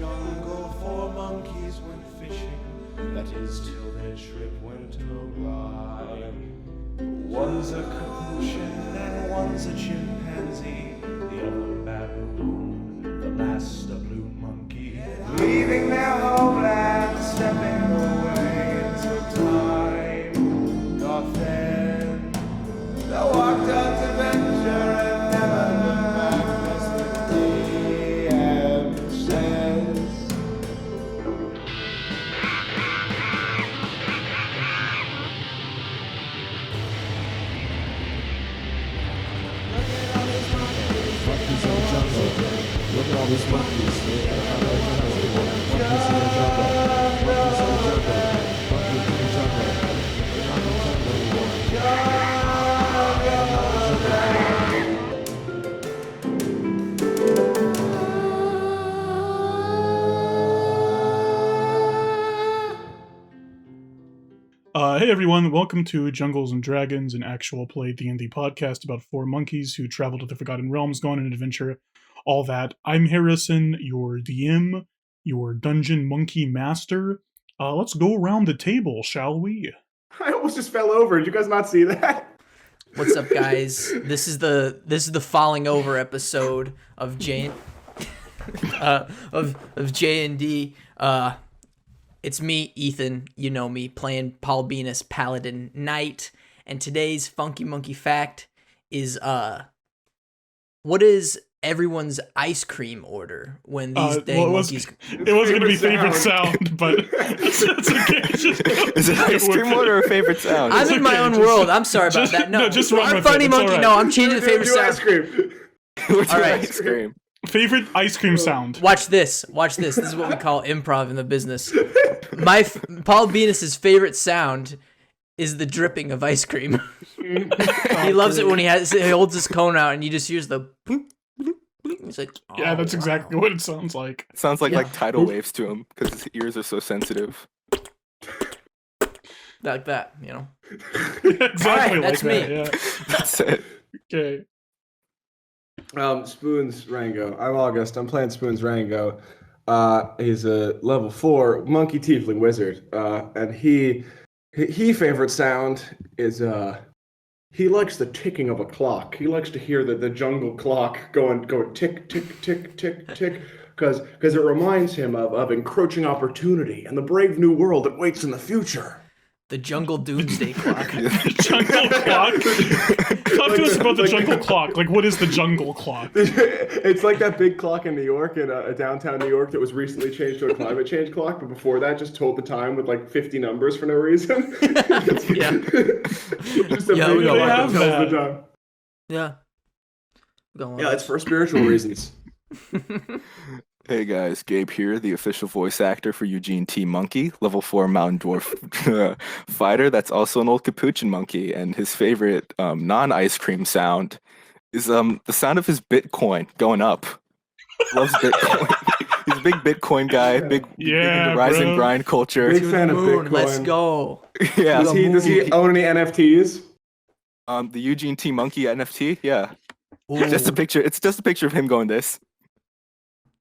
jungle, 4 monkeys went fishing. That is till their trip went awry. One's a capuchin and one's a chimpanzee. The other baboon, the last a blue monkey. Leaving their homeland, stepping away into time. Doth end. They walked out to venture and never looked back. That's the DM says. Look at all these monkeys. Monkeys in the jungle. Monkeys in the jungle. Monkeys in the jungle. They're not in the jungle anymore. Hey everyone, welcome to Jungles and Dragons, an actual play D&D podcast about 4 monkeys who travel to the Forgotten Realms, go on an adventure, all that. I'm Harrison, your DM, your Dungeon Monkey Master. Let's go around the table, shall we? I almost just fell over. Did you guys not see that? What's up, guys? This is the falling over episode of J of J&D. It's me, Ethan. You know me, playing Paul Beenis, Paladin Knight. And today's Funky Monkey fact is what is everyone's ice cream order when these monkeys? It wasn't going to be favorite sound, but it's okay. Is it ice cream order or favorite sound? I'm in my own world. I'm sorry about that. No, just run our with funny it. It's monkey. all right. No, I'm changing the favorite Do sound. ice cream. What's All your right. ice cream? Favorite ice cream sound. Watch this. This is what we call improv in the business. Paul Beenis' favorite sound is the dripping of ice cream. He loves it when he holds his cone out and you just hears the bloop, bloop, bloop. He's like, oh, Yeah, that's exactly what it sounds like. It sounds like tidal waves to him because his ears are so sensitive. like that, you know. Exactly that's like me. that, yeah. That's it. Okay. Spoon's Rango. I'm August. I'm playing Spoon's Rango. He's a level 4 monkey tiefling wizard. And he favorite sound is he likes the ticking of a clock. He likes to hear the jungle clock going tick tick tick tick tick because it reminds him of encroaching opportunity and the brave new world that waits in the future. The jungle doomsday clock. Jungle clock? Talk to us about the jungle clock. Like, what is the jungle clock? It's like that big clock in New York, in downtown New York, that was recently changed to a climate change clock, but before that just told the time with like 50 numbers for no reason. Yeah. Just a Yeah, big we clock have that tells that. the time. Yeah. Go on. Yeah, it's for spiritual reasons. Hey guys, Gabe here, the official voice actor for Eugene T. Monkey, level 4 mountain dwarf fighter that's also an old capuchin monkey, and his favorite non-ice cream sound is the sound of his Bitcoin going up. Loves Bitcoin. He's a big Bitcoin guy, big into rise and grind culture. Big fan of Bitcoin. Let's go. Yeah. Does he own any NFTs? The Eugene T. Monkey NFT, yeah. Ooh. Just a picture. It's just a picture of him going this.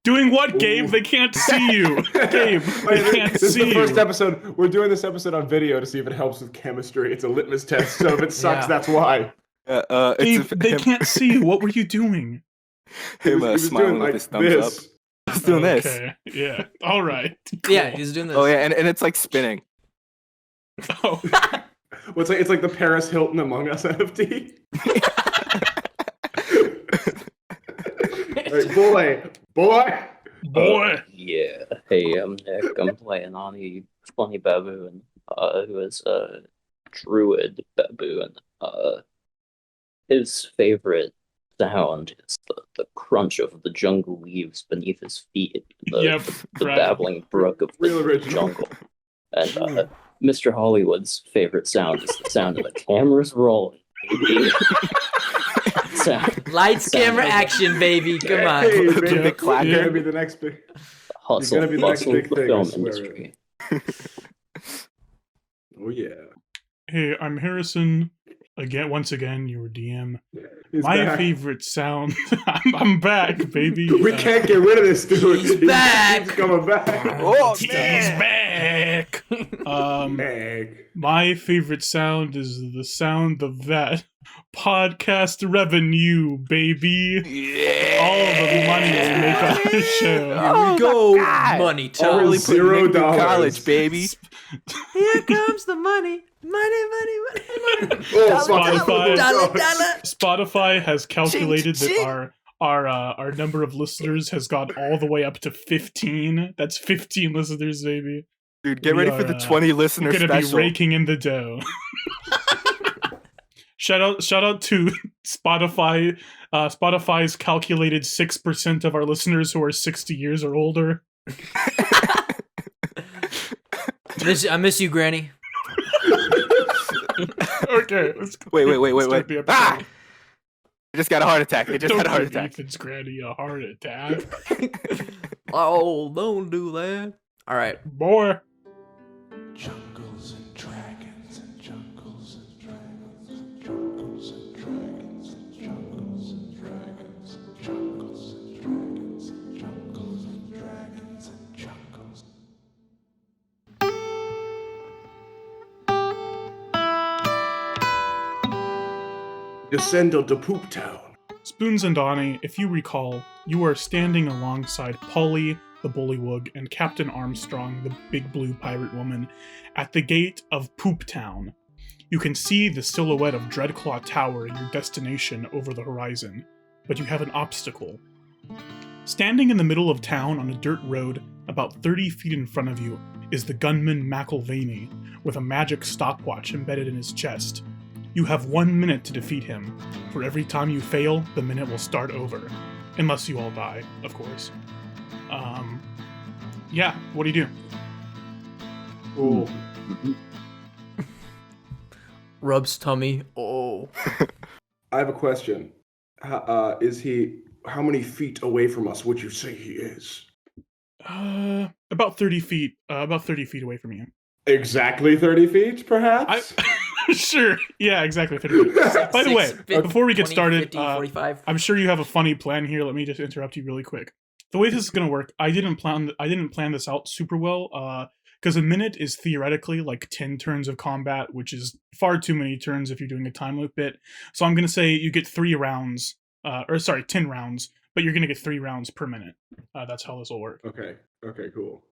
Doing what, Gabe? They can't see you. Gabe, they can't This is see the first you. episode. We're doing this episode on video to see if it helps with chemistry. It's a litmus test, so if it sucks, Yeah. that's why. Gabe, they can't see you. What were you doing? He Him was smiling doing with like his thumbs up. this. He's doing this. Okay, yeah. All right. Yeah, he's doing this. Oh yeah, and it's like spinning. Oh. Well, it's like the Paris Hilton Among Us NFT. Right, Boy. Yeah. Hey, I'm Nick. I'm playing Aani, funny baboon, who is a druid baboon. His favorite sound is the crunch of the jungle leaves beneath his feet, the Right. babbling brook of Real the original. jungle. And Mr. Hollywood's favorite sound is the sound of the cameras rolling. Lights, camera, action, baby. Come on. Hey, The man, big clacker. You're gonna be the next big. Hustle, gonna be the next bustle big of the thing, I film swear. industry. Oh yeah. Hey, I'm Harrison, once again, your DM. He's My back. favorite sound. I'm back, baby. We can't get rid of this dude. He's back. He's coming back. Oh, He's man. back. Back. My favorite sound is the sound of that podcast revenue, baby. Yeah. All the money we make on the show. Here we go. Money Oh, time. Really putting Nick through $0. college, baby. Here comes the money. Money. Oh, Spotify. Dollar. Spotify has calculated Ching, that our number of listeners has gone all the way up to 15. That's 15 listeners, baby. Dude, get We ready for are, the 20 listener We're gonna special. be raking in the dough. Shout out to Spotify. Spotify's calculated 6% of our listeners who are 60 years or older. I miss you, Granny. Okay. Wait. start the episode. Ah! I just got a heart attack. I just had a heart Don't give attack. Ethan's granny a heart attack. Oh, don't do that. All right. Boy. Jungles and dragons and jungles and dragons and jungles and dragons and jungles and dragons and jungles and dragons and jungles and dragons and jungles. Descendo to Poop Town. Spoons and Aani, if you recall, you are standing alongside Paulie, the Bullywug, and Captain Armstrong, the big blue pirate woman, at the gate of Poop Town. You can see the silhouette of Dreadclaw Tower, your destination, over the horizon, but you have an obstacle. Standing in the middle of town on a dirt road, about 30 feet in front of you, is the gunman McIlvaney, with a magic stopwatch embedded in his chest. You have 1 minute to defeat him. For every time you fail, the minute will start over. Unless you all die, of course. Yeah, what do you do? Cool. Rubs tummy. Oh. I have a question. How many feet away from us would you say he is? About 30 feet. About 30 feet away from you. Exactly 30 feet, perhaps? Sure. Yeah, exactly 30 feet. By the way, before we get 20, started, 50, 45. I'm sure you have a funny plan here. Let me just interrupt you really quick. The way this is going to work, I didn't plan this out super well, because a minute is theoretically like 10 turns of combat, which is far too many turns if you're doing a time loop bit. So I'm going to say you get 10 rounds, but you're going to get 3 rounds per minute. That's how this will work. Okay, cool.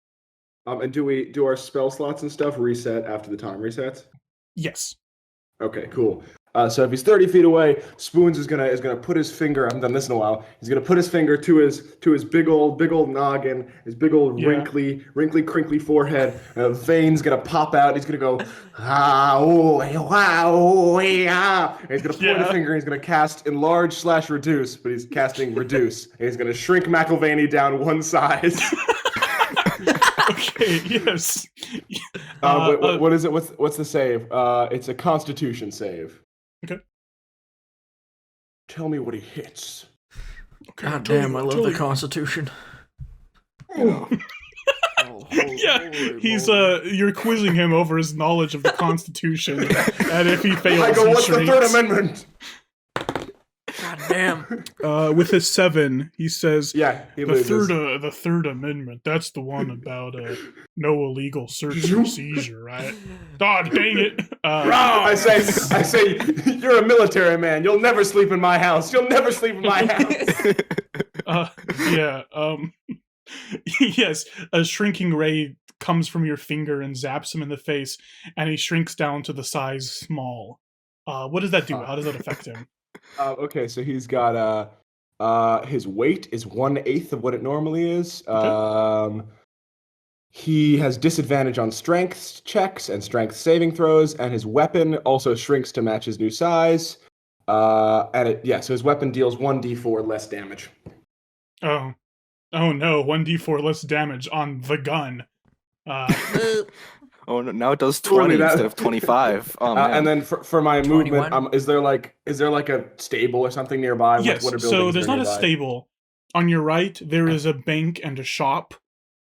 And do our spell slots and stuff reset after the time resets? Yes. Okay, cool. So if he's 30 feet away, Spoons is gonna put his finger. I haven't done this in a while. He's gonna put his finger to his big old noggin, his big old wrinkly, crinkly forehead. Veins gonna pop out. He's gonna go and he's gonna point a finger. He's gonna cast enlarge/reduce, but he's casting reduce. And he's gonna shrink McIlvaney down one size. Okay. Yes. What is it? What's the save? It's a Constitution save. Okay. Tell me what he hits. God damn, I love the Constitution. Yeah, he's you're quizzing him over his knowledge of the Constitution, and if he fails, I go, he what's the shrinks. Third Amendment? God damn. With his 7, he says, Yeah, he the loses. the Third Amendment. That's the one about no illegal search or seizure, right? God dang it! I say, you're a military man. You'll never sleep in my house. You'll never sleep in my house. Yeah. Yes, a shrinking ray comes from your finger and zaps him in the face, and he shrinks down to the size small. What does that do? How does that affect him? Okay, so he's got his weight is 1/8 of what it normally is. Okay. He has disadvantage on strength checks and strength saving throws, and his weapon also shrinks to match his new size. So his weapon deals 1d4 less damage. Oh no, 1d4 less damage on the gun. Oh, no, now it does Surely 20 that- instead of 25. Oh, man. And then for my 21? movement, is there like a stable or something nearby? Yes, What so there's not a nearby? stable. On your right, there is a bank and a shop.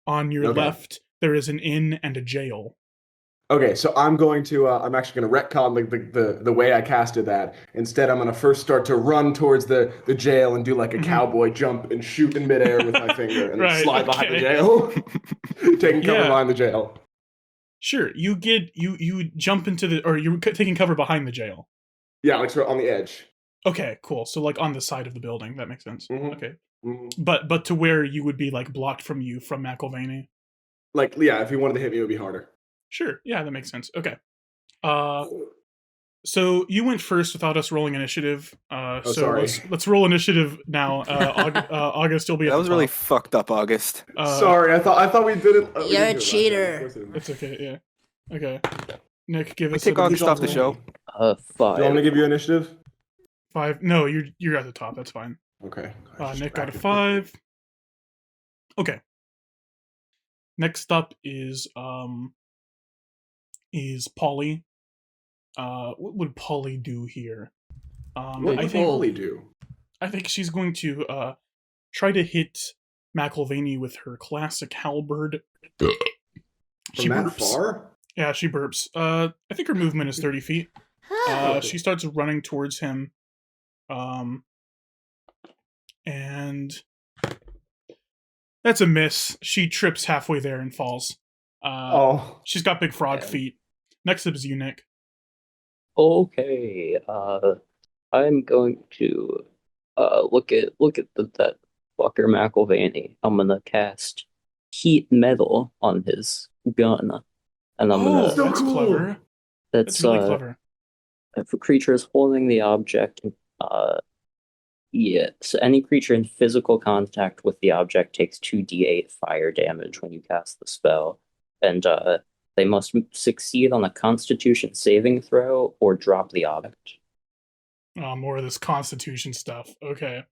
On your Okay. left, there is an inn and a jail. Okay, so I'm going to I'm actually going to retcon the way I casted that. Instead, I'm going to first start to run towards the jail and do like a cowboy jump and shoot in midair with my finger and then Right, slide behind the okay. jail, taking cover Yeah. behind the jail. Sure, you jump into the, or you're taking cover behind the jail. Yeah, like sort of on the edge. Okay, cool. So like on the side of the building, that makes sense. Mhm. Okay, Mhm. but to where you would be like blocked from McIlvaney. Like, yeah, if he wanted to hit me, it would be harder. Sure, yeah, that makes sense. Okay, so you went first without us rolling initiative. So sorry. let's roll initiative now. August, you'll be. At That the was really top. fucked up, August. Sorry, I thought we did it. we You're a didn't do it last time. cheater. Of course we didn't. It's okay. Yeah. Okay. Nick, give We us. take a August roll. off the show. 5. Do you want me to give you initiative? 5. No, you're at the top. That's fine. Okay. Nick got a 5. Okay. Next up is Paulie. What would Paulie do here? What I did think Paulie do? I think she's going to try to hit McIlvaney with her classic halberd. She From that burps. far? Yeah, she burps. I think her movement is 30 feet. She starts running towards him. And that's a miss. She trips halfway there and falls. She's got big frog Yeah. feet. Next up is you, Nick. Okay. I'm going to look at that fucker McIlvaney. I'm gonna cast heat metal on his gun, and I'm gonna. so That's cool. clever. That's That's really clever. if a creature is holding the object, yeah. So any creature in physical contact with the object takes 2d8 fire damage when you cast the spell, and they must succeed on a Constitution saving throw or drop the object. More of this Constitution stuff. Okay.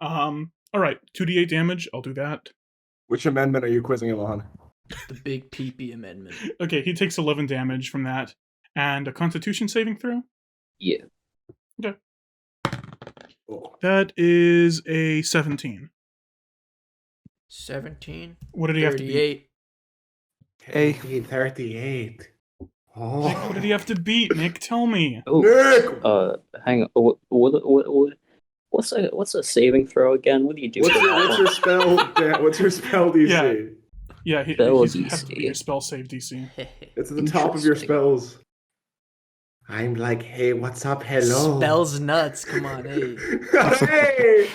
All right. 2d8 damage. I'll do that. Which amendment are you quizzing him on? The big peepee amendment. Okay, he takes 11 damage from that, and a Constitution saving throw. Yeah. Oh. That is a 17. 17. What did he have to beat? 38. Hey. 38. Nick, Oh. what did he have to beat? Nick, tell me. Oh, Nick! hang on. What's a saving throw again? What do you do? What's your spell? What's your spell DC? Yeah, Spell he's has to DC. beat your spell save DC. It's at the top of your Interesting. spells. I'm like, hey, what's up? Hello. Spells nuts. Come on, hey. Hey!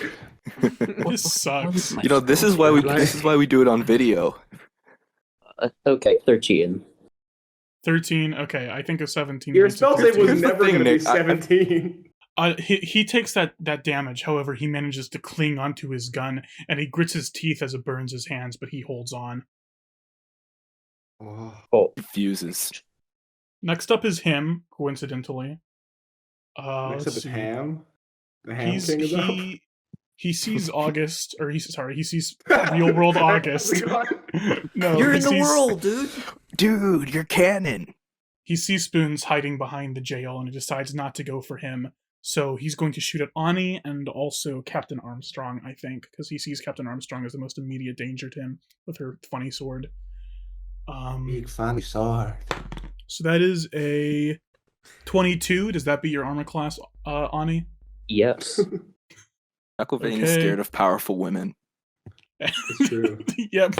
This sucks. You know, this is why we do it on video. Okay, 13. 13. Okay, I think a 17. Your makes it spell save 13. was Here's the never thing, going to be Nick. 17. He takes that damage. However, he manages to cling onto his gun, and he grits his teeth as it burns his hands, but he holds on. Oh. Oh, Fuses. Next up is him, coincidentally. Next Let's up is see. Ham. The Ham King is up. He sees August, or he sees real world August. No, You're he in the sees- world, dude. Dude, you're canon. He sees Spoons hiding behind the jail, and he decides not to go for him. So he's going to shoot at Aani and also Captain Armstrong, I think, because he sees Captain Armstrong as the most immediate danger to him with her funny sword. Big funny sword. So that is a 22. Does that beat your armor class, Aani? yes. McIlvaney's Okay. scared of powerful women. It's true. Yep.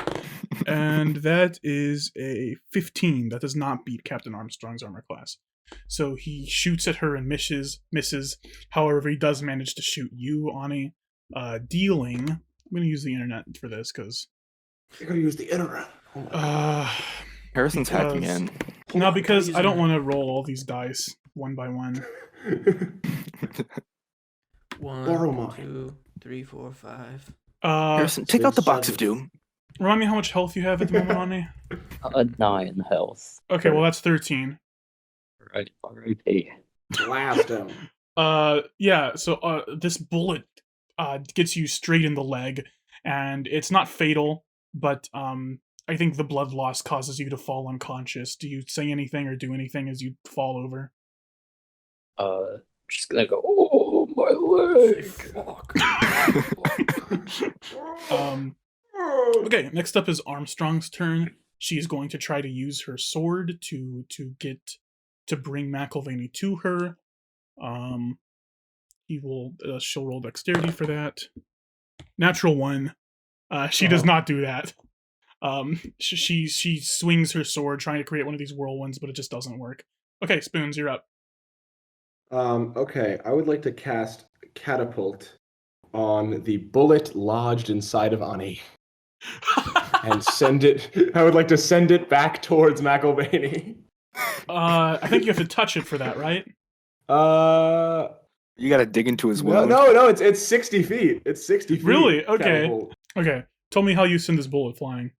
And that is a 15. That does not beat Captain Armstrong's armor class. So he shoots at her and misses. However, he does manage to shoot you, Aani, dealing. I'm going to use the internet for this because. You're going to use the internet. Oh my Harrison's hacking Because- in. No, because I don't want to roll all these dice one by one. God. Borrow 1, mine. 2, 3, 4, 5. Harrison, take out the box of doom. Remind me how much health you have at the moment, Aani? 9 health. Okay, well that's 13. Right. R.I.P. Blast him. Yeah, so this bullet gets you straight in the leg, and it's not fatal, but I think the blood loss causes you to fall unconscious. Do you say anything or do anything as you fall over? Just gonna go, oh, my leg. Okay, next up is Armstrong's turn. she is going to try to use her sword to bring McIlvaney to her. She'll roll dexterity for that. Natural 1. She does not do that. She swings her sword trying to create one of these whirlwinds, but it just doesn't work. Okay, Spoons, you're up. Okay, I would like to cast Catapult on the bullet lodged inside of Aani. And I would like to send it back towards McIlvaney. I think you have to touch it for that, right? You gotta dig into his wound. No, it's 60 feet. It's 60 feet. Really? Okay. Catapult. Okay. Tell me how you send this bullet flying.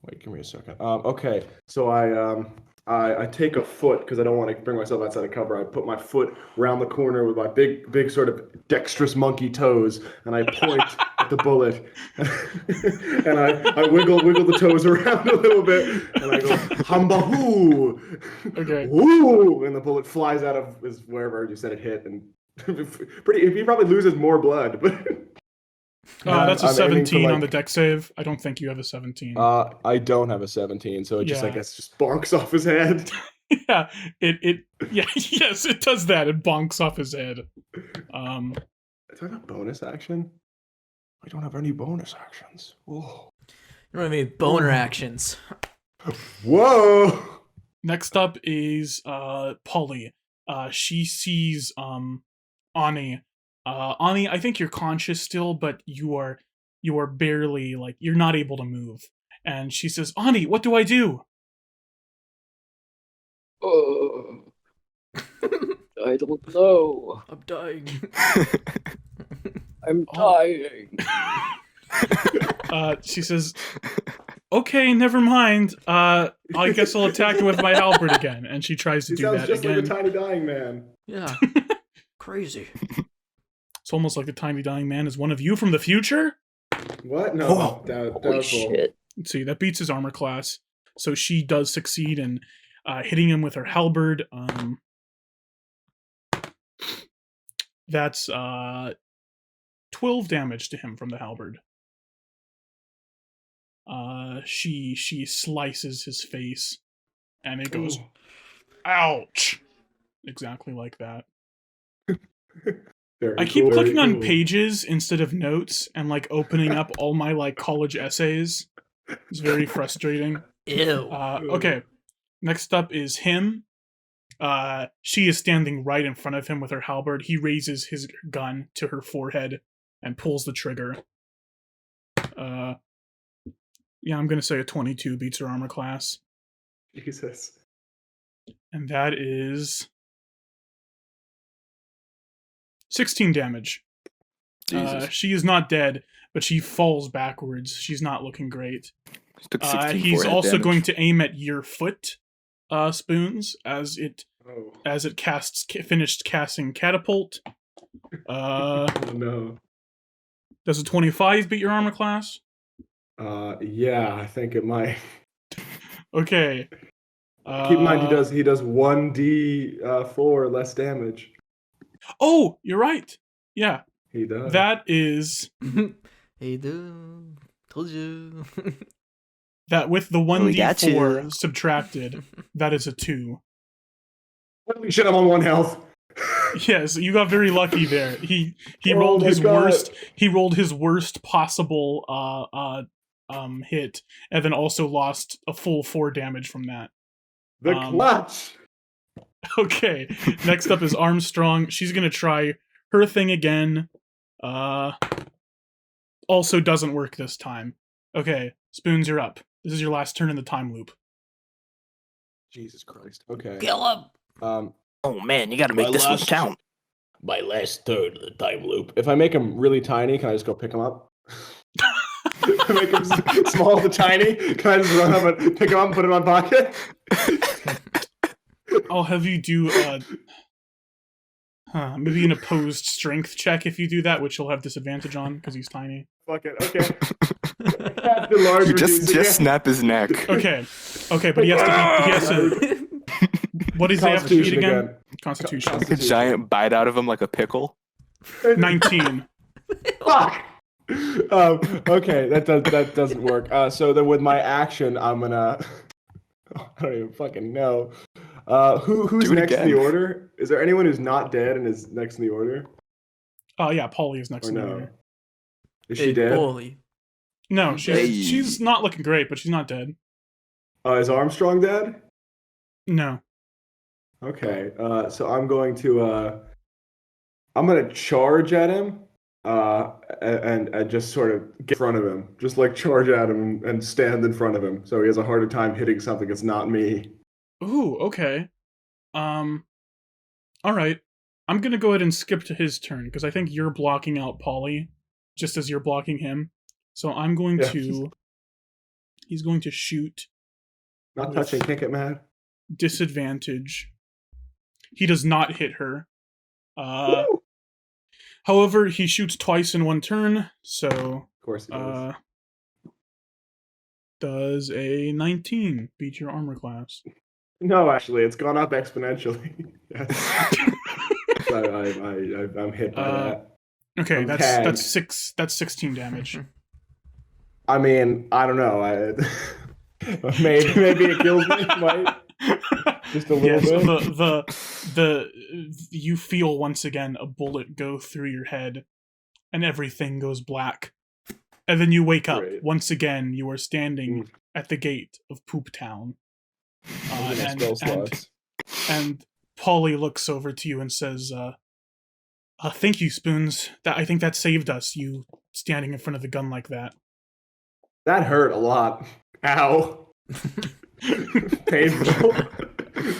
Wait, give me a second. Okay, so I take a foot because I don't want to bring myself outside of cover. I put my foot around the corner with my big sort of dexterous monkey toes, and I point at the bullet, and I wiggle the toes around a little bit, and I go hambahoo, Okay. woo, and the bullet flies out of wherever you said it hit, and he probably loses more blood, but. That's a I'm aiming 17 for, on the dex save. I don't think you have a 17. I don't have a 17, so it just, I Yeah. guess, just bonks off his head. Yeah, yes, it does that. It bonks off his head. Is that a bonus action? I don't have any bonus actions. Whoa. You don't have any boner actions. Whoa! Next up is Paulie. She sees Aani. Aani, I think you're conscious still, but you are barely, like, you're not able to move. And she says, Aani, what do I do? I don't know. I'm dying. I'm dying. She says, okay, never mind. I guess I'll attack her with my halberd again. And she tries to He do sounds that just again. like a tiny dying man. Yeah. Crazy. It's almost like the tiny dying man is one of you from the future. What? No, Holy doubtful. shit. Let's see, that beats his armor class. So she does succeed in hitting him with her halberd. That's 12 damage to him from the halberd. She slices his face, and it goes, ouch! Exactly like that. Very I keep cool, clicking very on cool. pages instead of notes, and like opening up all my like college essays. It's very frustrating. Ew. Okay, next up is him. She is standing right in front of him with her halberd. He raises his gun to her forehead and pulls the trigger. Yeah, I'm gonna say a 22 beats her armor class. Jesus. And that is 16 damage. Jesus. She is not dead, but she falls backwards. She's not looking great. Took 16 He's forehead also damage. going to aim at your foot, Spoons, as it finished casting catapult. Oh no. Does a 25 beat your armor class? Yeah, I think it might. Okay. Keep in mind he does 1d4 less damage. Oh, you're right. Yeah, He does. that is Hey, dude. Told you. that with the We got 1d4 you. subtracted. That is a 2. Holy shit, I'm on 1 health. Yes, you got very lucky there. He Oh rolled my his God. worst. He rolled his worst possible hit, and then also lost a full 4 damage from that. The clutch. Okay, next up is Armstrong. She's gonna try her thing again. Also doesn't work this time. Okay, Spoons, you're up. This is your last turn in the time loop. Jesus Christ. Okay. Kill him. Oh man, you gotta make this one count. My last third of the time loop. If I make him really tiny, can I just go pick him up? If I make him small to tiny, can I just run up and pick him up and put him in my pocket? I'll have you do maybe an opposed strength check if you do that, which you'll have disadvantage on because he's tiny. Fuck it. Okay. Have the large You reduce again. just snap his neck. Okay, but he has to. What does he have to beat Constitution again? again. Constitution. Take a giant bite out of him like a pickle. 19. Fuck. Okay, that doesn't work. So then with my action, I'm gonna. I don't even fucking know. Who's Do it next in again. the order? Is there anyone who's not dead and is next in the order? Yeah, Paulie is next Or in the no? order. Is she dead? Paulie. No, Hey. she's not looking great, but she's not dead. Is Armstrong dead? No. Okay. So I'm going to. I'm gonna charge at him. And just sort of get in front of him, just like charge at him and stand in front of him, so he has a harder time hitting something that's not me. Ooh, okay. All right. I'm gonna go ahead and skip to his turn because I think you're blocking out Paulie, just as you're blocking him. So I'm going Yeah. to. He's going to shoot Not With- touching, can't get mad. disadvantage. He does not hit her. Woo! However, he shoots twice in one turn, so Of course he does. does a 19 beat your armor class? No, actually, it's gone up exponentially. Yes. I'm hit by that. Okay, I'm that's tagged. that's 16 damage. I mean, I don't know. Maybe it kills me. Might. Just a little Yes, bit. the you feel once again a bullet go through your head, and everything goes black, and then you wake up. Great. Once again, you are standing at the gate of Poop Town, Those are my spell slots. and Paulie looks over to you and says, "Thank you, Spoons. I think that saved us. You standing in front of the gun like that." That hurt a lot. Ow. Painful.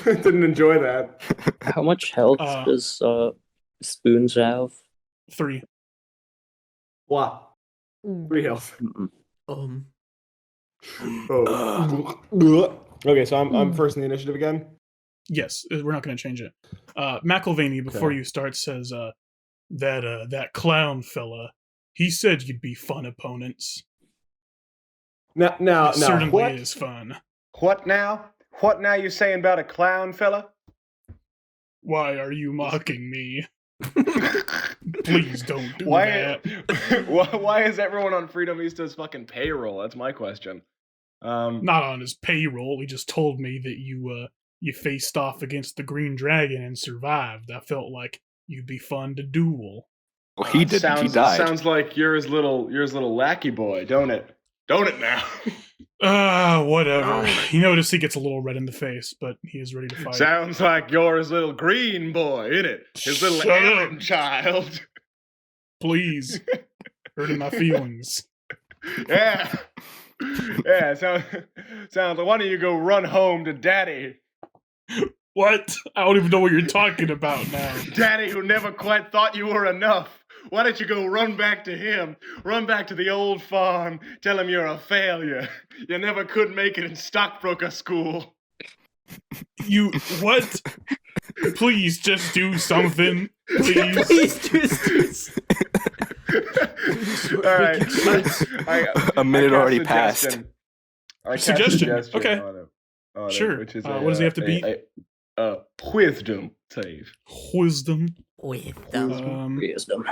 Didn't enjoy that. How much health does Spoons have? 3. What? 3 health. Mm-mm. Oh. Okay, so I'm first in the initiative again. Yes, we're not going to change it. McIlvaney, before you start, says that clown fella. He said you'd be fun opponents. Now, It certainly what? is fun. What now? What now you saying about a clown, fella? Why are you mocking me? Please don't do Why? that. Why is everyone on Freedom Vista's fucking payroll? That's my question. Not on his payroll. He just told me that you faced off against the Green Dragon and survived. I felt like you'd be fun to duel. Well, he didn't. He died. Sounds like you're his little lackey boy, don't it? Don't it now? Whatever. You notice he gets a little red in the face, but he is ready to fight. Sounds like you're his little green boy, innit? His little Shut errand up. child. Please. Hurting my feelings. Yeah. Yeah, sounds like why don't you go run home to Daddy? What? I don't even know what you're talking about now. Daddy who never quite thought you were enough. Why don't you go run back to him? Run back to the old farm. Tell him you're a failure. You never could make it in stockbroker school. You what? Please just do something. Please. Please just All right. A minute I already cast passed. I cast Suggestion. suggestion Okay. on it, Sure. which is What does he have to beat? A wisdom save. Wisdom. Wisdom. Wisdom.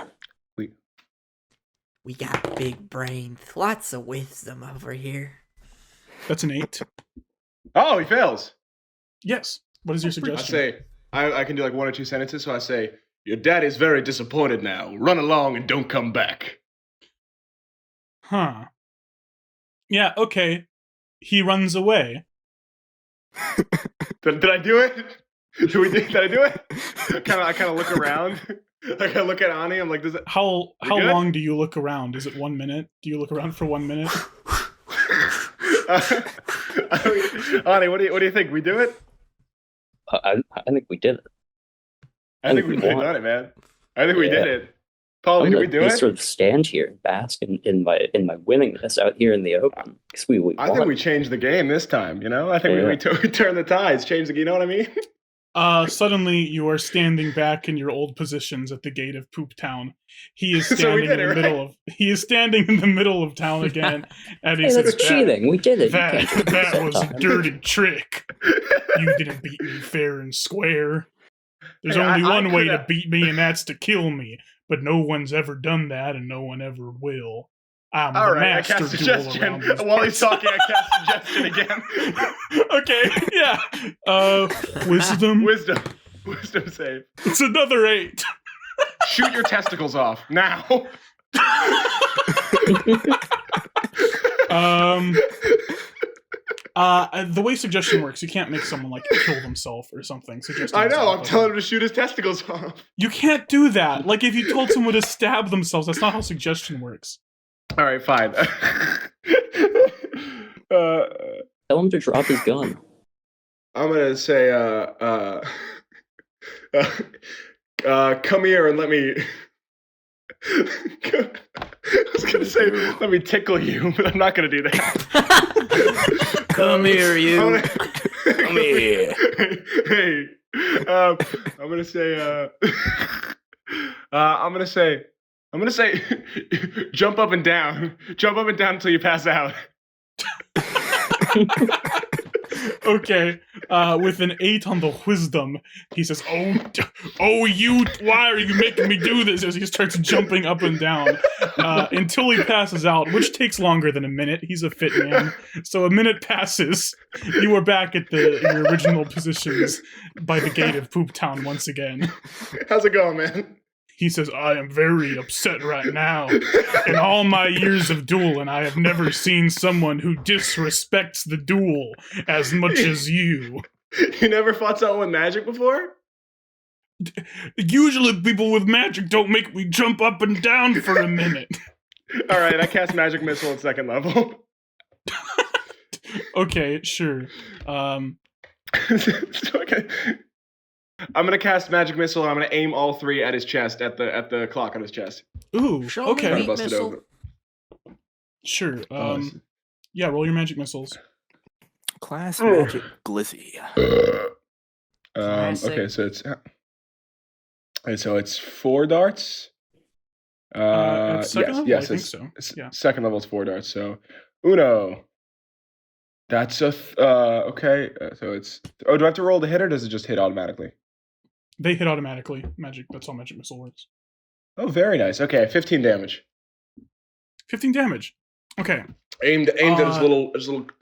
We got big brains. Lots of wisdom over here. That's an 8. Oh, he fails. Yes. What is your I suggestion? say, I can do like 1 or 2 sentences. So I say, your daddy's very disappointed now. Run along and don't come back. Huh. Yeah, okay. He runs away. Did I do it? Did I do it? I kind of look around. Like I look at Aani. I'm like, does it? How good? long do you look around? Is it 1 minute? Do you look around for 1 minute? Aani, what do you think? We do it? I think we did it. I think we won. done it, man. I think we Yeah. did it. Paul, I'm did we gonna do it? sort of stand here and bask in my winningness out here in the open. 'Cause we I think won. we changed the game this time. You know, I think Yeah. we turned the tides, changed the. You know what I mean? Suddenly you are standing back in your old positions at the gate of Poop Town. He is So we standing did in the it, middle of town again, and he Hey, says, that's cheating. We did it. You That can't do this that that was a time. dirty trick. You didn't beat me fair and square. There's Hey, only I one way to coulda- beat me, and that's to kill me. but no one's ever done that, and no one ever will. I'm All the right, I master cast duel suggestion. around these While he's parts. talking, I cast suggestion again. Okay, yeah. Wisdom. Wisdom save. It's another 8. Shoot your testicles off now. The way suggestion works, you can't make someone like kill themselves or something. Suggesting I know. yourself, I'm telling him to shoot his testicles off. You can't do that. Like if you told someone to stab themselves, that's not how suggestion works. All right, fine. Tell him to drop his gun. I'm gonna say, come here and let me. I was gonna say, let me tickle you, but I'm not gonna do that. Come here, you. Come here. Hey, I'm gonna say, I'm gonna say, jump up and down until you pass out. Okay, with an 8 on the wisdom, he says, "Oh, you! Why are you making me do this?" As he starts jumping up and down until he passes out, which takes longer than a minute. He's a fit man, so a minute passes. You are back at your original positions by the gate of Poop Town once again. How's it going, man? He says, "I am very upset right now. In all my years of dueling, I have never seen someone who disrespects the duel as much as you. You never fought someone with magic before? Usually people with magic don't make me jump up and down for a minute." All right, I cast magic missile at 2nd level. Okay, sure. Okay. I'm gonna cast magic missile. And I'm gonna aim all 3 at his chest, at the clock on his chest. Ooh, Show me okay, meat Bust it missile. over. sure. Yeah, roll your magic missiles. Class magic glizzy. Classic. Okay, so it's 4 darts. At second level, yes, I think so. Yeah. 2nd level is 4 darts. So uno. That's a okay. So it's. Oh, do I have to roll to hit, or does it just hit automatically? They hit automatically. That's how magic missile works. Oh, very nice. Okay, 15 damage. 15 damage. Okay. Aimed at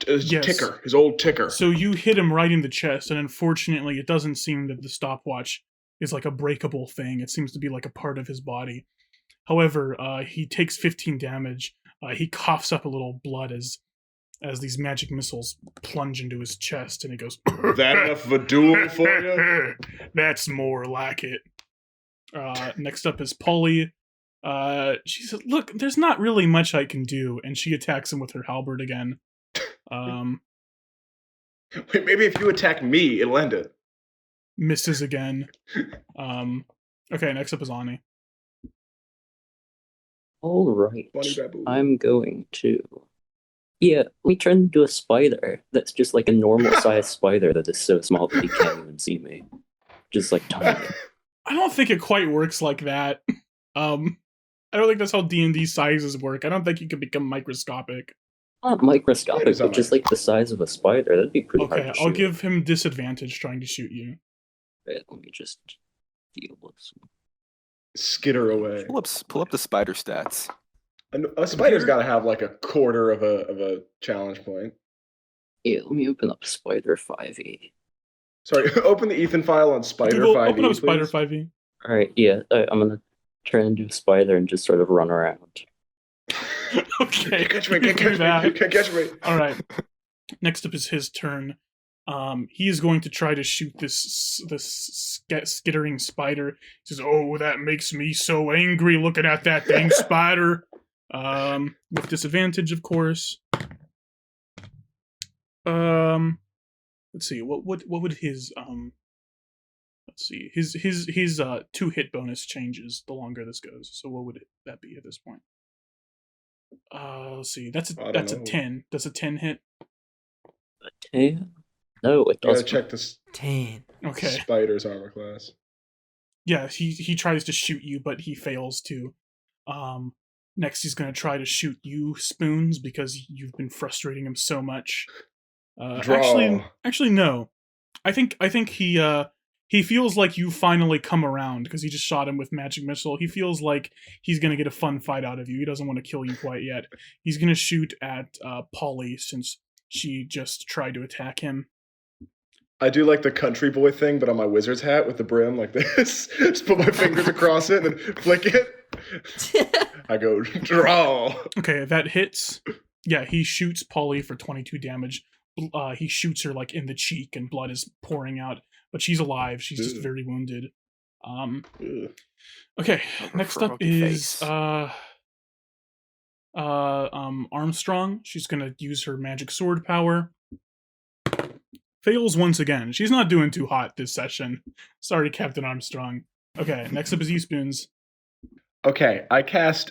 his yes. ticker, his old ticker. So you hit him right in the chest, and unfortunately, it doesn't seem that the stopwatch is like a breakable thing. It seems to be like a part of his body. However, he takes 15 damage. He coughs up a little blood as these magic missiles plunge into his chest, and he goes, That enough of a duel for you? "That's more like it." Next up is Paulie. She said, "Look, there's not really much I can do," and she attacks him with her halberd again. Wait, maybe if you attack me, it'll end it. Misses again. Okay, next up is Aani. All right. Bunny baboon. I'm going to. Yeah, we turned into a spider. That's just like a normal sized spider that is so small that he can't even see me. Just like tiny. I don't think it quite works like that. I don't think that's how D&D sizes work. I don't think you can become microscopic. Not microscopic, It's not but just like the size of a spider. That'd be pretty hard Okay, to I'll shoot. give him disadvantage trying to shoot you. Wait, let me just deal with some. Skitter away. Pull up the spider stats. A spider's got to have like a quarter of a challenge point. Yeah, let me open up Spider 5e. Sorry, open the Ethan file on Spider Google, 5e, open up please. Spider 5e. Alright, yeah, I'm gonna turn into a spider and just sort of run around. Okay, Catch me, you can do that. catch me. All right. Next up is his turn. He is going to try to shoot this skittering spider. He says, "Oh, that makes me so angry looking at that dang spider." With disadvantage, of course. Let's see. What would his let's see. His 2 hit bonus changes the longer this goes. So what would that be at this point? Let's see. That's I a don't know. 10. Does a 10 hit? A 10? No, it You gotta doesn't. check this 10. Okay. spider's armor class. Yeah, he tries to shoot you, but he fails to. Next, he's going to try to shoot you, Spoons, because you've been frustrating him so much. Draw. Actually, no. I think he he feels like you finally come around because he just shot him with magic missile. He feels like he's gonna get a fun fight out of you. He doesn't want to kill you quite yet. He's gonna shoot at Paulie since she just tried to attack him. I do like the country boy thing, but on my wizard's hat with the brim like this. Just put my fingers across it and then flick it. I go, draw. Okay, that hits. Yeah, he shoots Paulie for 22 damage. He shoots her like in the cheek and blood is pouring out, but she's alive. She's just very wounded. Okay, next up is Armstrong. She's gonna use her magic sword power. Fails once again. She's not doing too hot this session. Sorry, Captain Armstrong. Okay, next up is E-Spoons. Okay, I cast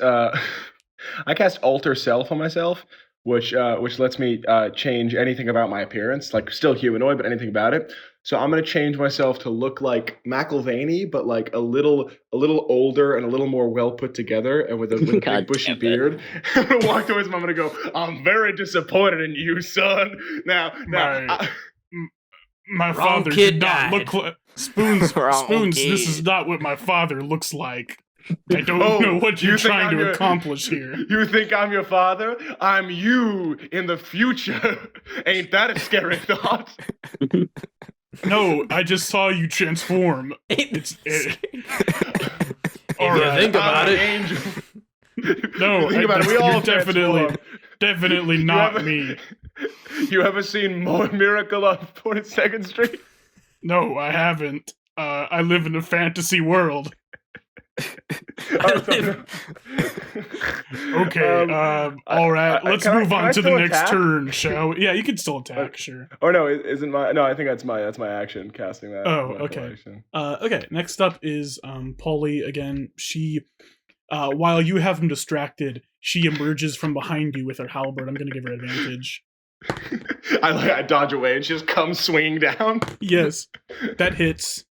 Alter Self on myself, which lets me change anything about my appearance, like still humanoid, but anything about it. So I'm gonna change myself to look like McIlvaney, but like a little older and a little more well put together, and with a big bushy beard. I'm gonna walk towards him. I'm gonna go, "I'm very disappointed in you, son." Now, my Wrong father kid did not died. look like Spoons. Spoons. This is not what my father looks like. I don't know what you're trying to accomplish here. You think I'm your father? I'm you in the future. Ain't that a scary thought? No, I just saw you transform. All right. Think about it. Angel. No, Think about it. We all definitely not me. You ever seen More Miracle on 42nd Street? No, I haven't. I live in a fantasy world. Okay. All right. Let's move on to the next attack? turn, shall we? Yeah, you can still attack, sure. Or no, isn't my? No, I think that's my action casting that. Oh, my okay. action. Okay. Next up is Paulie again. She, while you have him distracted, she emerges from behind you with her halberd. I'm gonna give her advantage. I dodge away and she just comes swinging down. Yes, that hits,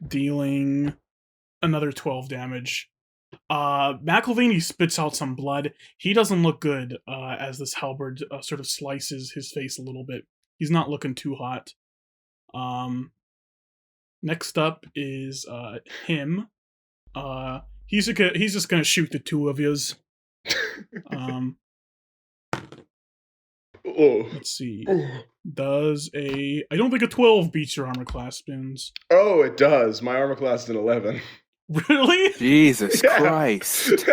dealing another 12 damage. McIlvaney spits out some blood. He doesn't look good as this halberd sort of slices his face a little bit. He's not looking too hot. Next up is him. He's just gonna shoot the two of yous. Let's see. I don't think a 12 beats your armor class, Spoons. Oh, it does. My armor class is an 11. Really? Jesus Christ.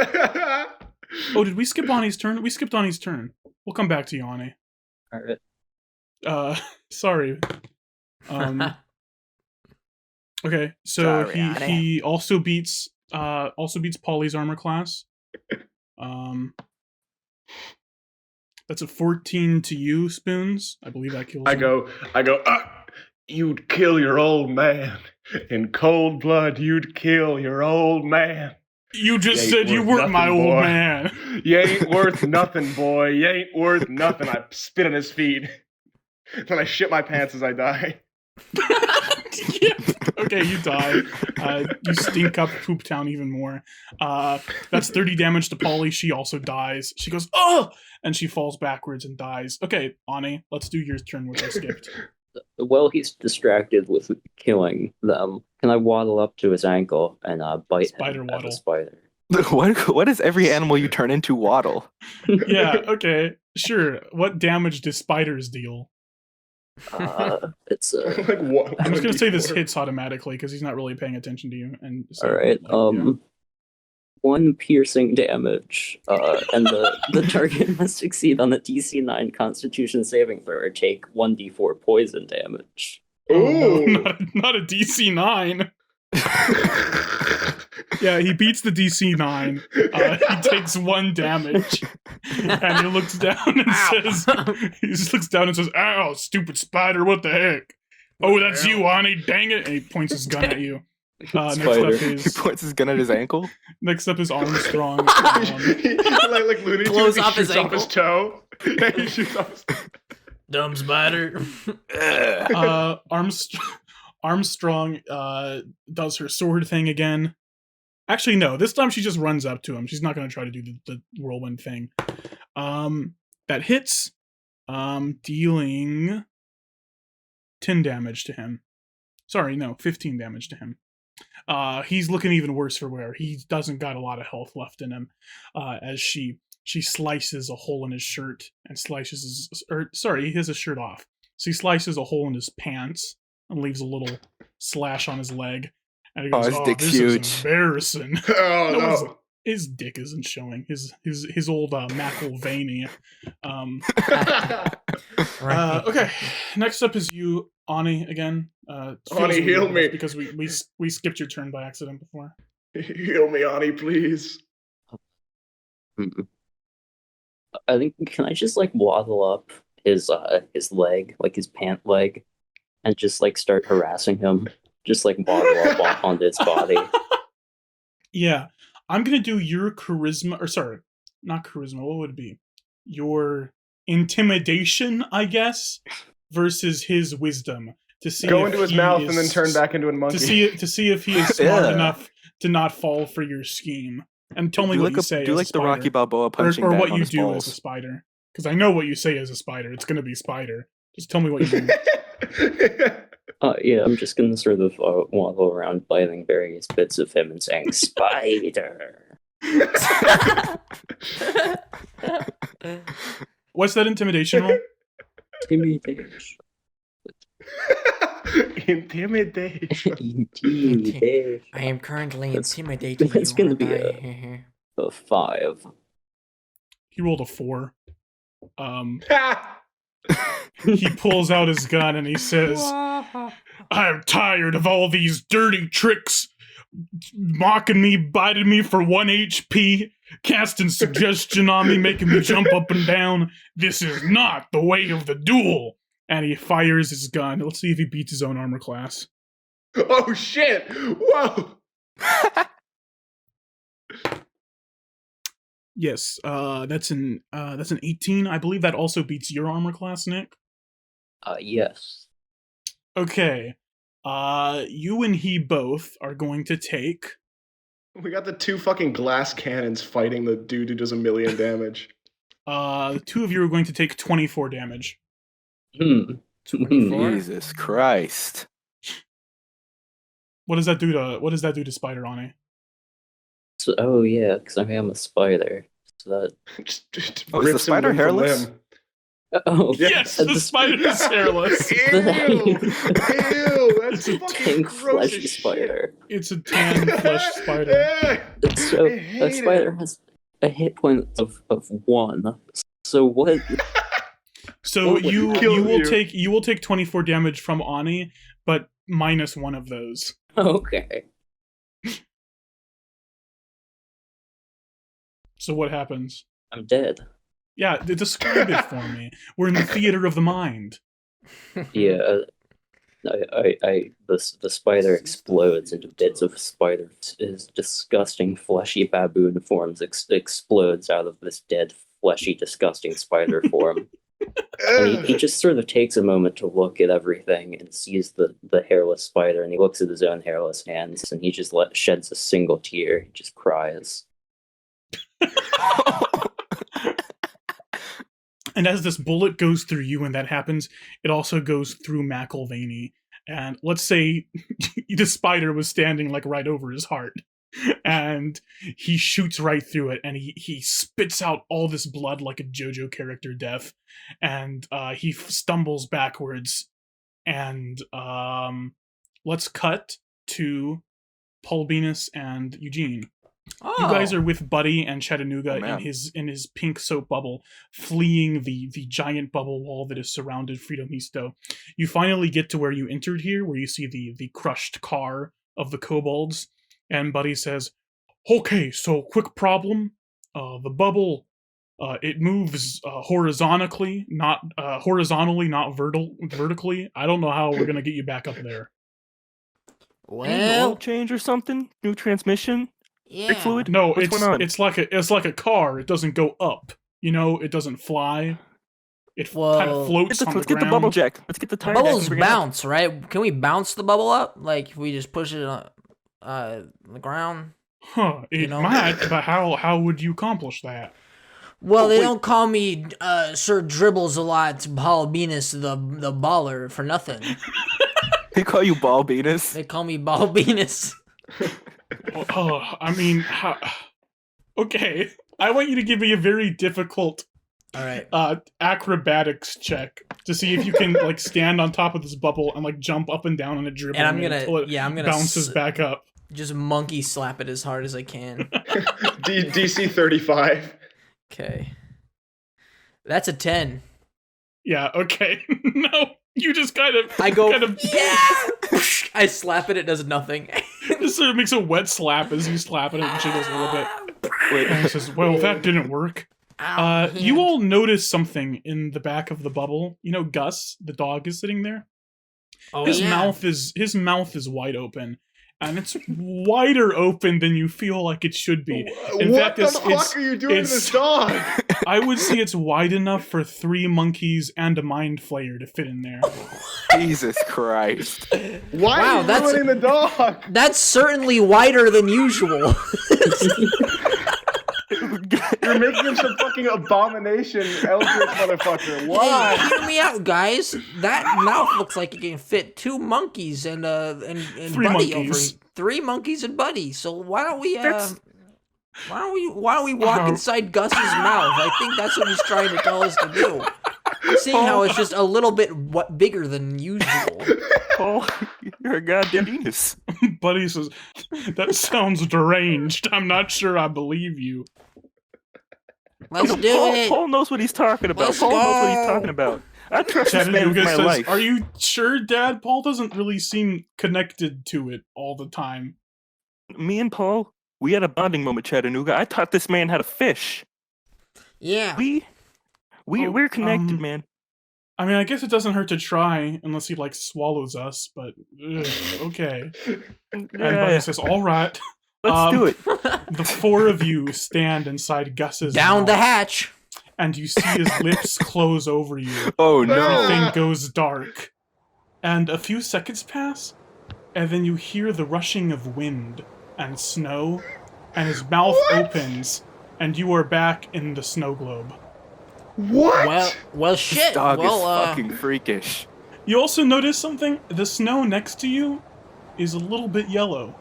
Oh, did we skip Aani's turn? We skipped Aani's turn. We'll come back to you, Aani. All right. Sorry. Okay, so Sorry, he Aani. also beats Paulie's armor class. That's a 14 to you, Spoons. I believe that kills I him. go, you'd kill your old man. In cold blood, you'd kill your old man. You just You said ain't you worth weren't my nothing, old boy. man. You ain't worth nothing, boy. You ain't worth nothing. I spit on his feet. Then I shit my pants as I die. Okay, you die. You stink up Poop Town even more. That's 30 damage to Paulie. She also dies. She goes, "Oh!" and she falls backwards and dies. Okay, Aani, let's do your turn, which I skipped. While he's distracted with killing them, can I waddle up to his ankle and bite Spider him as waddle. a spider? What is every animal you turn into waddle? Yeah, okay, sure. What damage do spiders deal? It's Like what? I'm just gonna say this hits automatically because he's not really paying attention to you. And so, all right. like, One piercing damage, and the target must succeed on the DC 9 Constitution saving throw or take 1d4 poison damage. Oh, no, Ooh. not a DC 9. Yeah, he beats the DC 9. He takes 1 damage, and he looks down and says, "He just looks down and says, 'Ow, stupid spider! What the heck? Oh, that's you, Aani! Dang it!' And he points his gun at you. Next up He is points his gun at his ankle. Armstrong. like Looney Blows Tunes, he off his shoots off his ankle. toe. Yeah, he shoots off his Dumb spider. Armstrong does her sword thing again. Actually, no. This time she just runs up to him. She's not going to try to do the whirlwind thing. That hits, dealing 10 damage to him. Sorry, no, 15 damage to him. He's looking even worse for wear. He doesn't got a lot of health left in him. As she slices a hole in his shirt and slices he has his shirt off. So he slices a hole in his pants and leaves a little slash on his leg. And he goes, his dick's this huge. is embarrassing. Oh no. His dick isn't showing. His old Mackle veiny. Right. Okay, next up is you, Aani, again. Aani, heal me. Because we skipped your turn by accident before. Heal me, Aani, please. I think, can I just like waddle up his leg, like his pant leg, and just like start harassing him? Just like waddle up onto its body. Yeah. I'm gonna do your charisma, or sorry, not charisma, what would it be? Your intimidation, I guess, versus his wisdom. To see Go if into his he mouth is- and then turn back into a monkey. to see if he is smart Yeah. enough to not fall for your scheme. And tell me what you say Do as like a the spider. Rocky Balboa punching or bag what on you his do balls. as a spider. Because I know what you say as a spider. It's gonna be spider. Just tell me what you do. Yeah, I'm just gonna sort of waddle around biting various bits of him and saying, "Spider." What's that intimidation roll? Intimidation. Intimidation. Intimidation. I am currently That's- intimidating you. that's gonna aren't be I? A 5. He rolled a 4. He pulls out his gun and he says, I'm tired of all these dirty tricks, mocking me, biting me for 1 HP, casting suggestion on me, making me jump up and down. This is not the way of the duel. And he fires his gun. Let's see if he beats his own armor class. Oh shit! Whoa! Yes, that's an 18. I believe that also beats your armor class, Nick. Yes. Okay. You and he both are going to take. We got the 2 fucking glass cannons fighting the dude who does 1 million damage. The 2 of you are going to take 24 damage. 24? Jesus Christ. What does that do to Spider Aani? So, oh yeah, because I am a spider. So that. Just Oh, is the rips him spider limb from hairless? limb. Oh Yes, and the spider is hairless. Ew! Ew! That's It's a fucking pink gross fleshy as shit. spider. It's a tan fleshed spider. So I hate a spider it. has a hit point of 1. So what? So What would you kill you will take 24 damage from Aani, but minus 1 of those. Okay. So what happens? I'm dead. Yeah, describe it for me. We're in the theater of the mind. Yeah. The spider explodes into bits of spiders. His disgusting fleshy baboon forms explodes out of this dead fleshy disgusting spider form. And he just sort of takes a moment to look at everything and sees the hairless spider, and he looks at his own hairless hands, and he just sheds a single tear. He just cries. And as this bullet goes through you and that happens, it also goes through McElvaney. And let's say the spider was standing like right over his heart. And he shoots right through it, and he spits out all this blood like a JoJo character death. And he stumbles backwards. And let's cut to Paul Beenis and Eugene. Oh. You guys are with Buddy and Chattanooga Oh, man. in his pink soap bubble, fleeing the giant bubble wall that is surrounded Freedom Misto. You finally get to where you entered here, where you see the crushed car of the kobolds, and Buddy says, "Okay, so quick problem. The bubble, it moves horizontally, not vertically. I don't know how we're gonna get you back up there." Well, Oil change or something? New transmission? yeah. Brake fluid? No, What's going on? it's like a car. It doesn't go up. You know, it doesn't fly. It kind Well, of floats on Let's the get the ground. bubble jack. Let's get the tire jack. Bubbles and bring it up. bounce, right? Can we bounce the bubble up? Like, if we just push it on the ground? Huh? It You know? might, but how would you accomplish that? Well, they wait. don't call me Sir Dribbles a lot, Paul Beenis the baller for nothing. They call you Ball Beenis. They call me Ball Beenis. I mean, okay. I want you to give me a very difficult All right. acrobatics check to see if you can like stand on top of this bubble and like jump up and down on a dribble. And I'm until it gonna bounces back up. Just monkey slap it as hard as I can. DC 35. Okay. That's a 10. Yeah. Okay. No, you just kind of. I go, Kind of, yeah! I slap it, it does nothing. This sort of makes a wet slap as you slap it and it jiggles a little bit. Wait, And it says, "Well, that didn't work." Ow, You hand. all notice something in the back of the bubble. You know, Gus, the dog, is sitting there. Oh, His yeah. mouth is wide open, and it's wider open than you feel like it should be. In What fact, the fuck are you doing to this dog? I would say it's wide enough for 3 monkeys and a mind flayer to fit in there. Jesus Christ. Why Wow, are you that's- ruining the dog? That's certainly wider than usual. You're making him some fucking abomination, eldritch motherfucker. Why? Hey, hear me out, guys. That mouth looks like it can fit 2 monkeys and 3 Buddy monkeys. over 3 monkeys and Buddy. So why don't we That's- why don't we walk inside Gus's mouth? I think that's what he's trying to tell us to do. Seeing how it's just a little bit bigger than usual. Paul, you're a goddamn genius. Buddy says, "That sounds deranged. I'm not sure I believe you." Let's do it. Paul knows what he's talking about. Let's Paul knows what he's go. talking about. I trust this man with Chattanooga my says, life. "Are you sure, Dad? Paul doesn't really seem connected to it all the time." Me and Paul, we had a bonding moment, Chattanooga. I taught this man how to fish. Yeah. We're connected, man. I mean, I guess it doesn't hurt to try, unless he like swallows us. But okay. And Buddy says, "All right." Let's do it. The 4 of you stand inside Gus's Down the mouth, hatch. and you see his lips close over you. Oh The no. thing goes dark, and a few seconds pass, and then you hear the rushing of wind and snow, and his mouth opens, and you are back in the snow globe. What? Well, This shit. dog Well, is fucking freakish. You also notice something? The snow next to you is a little bit yellow.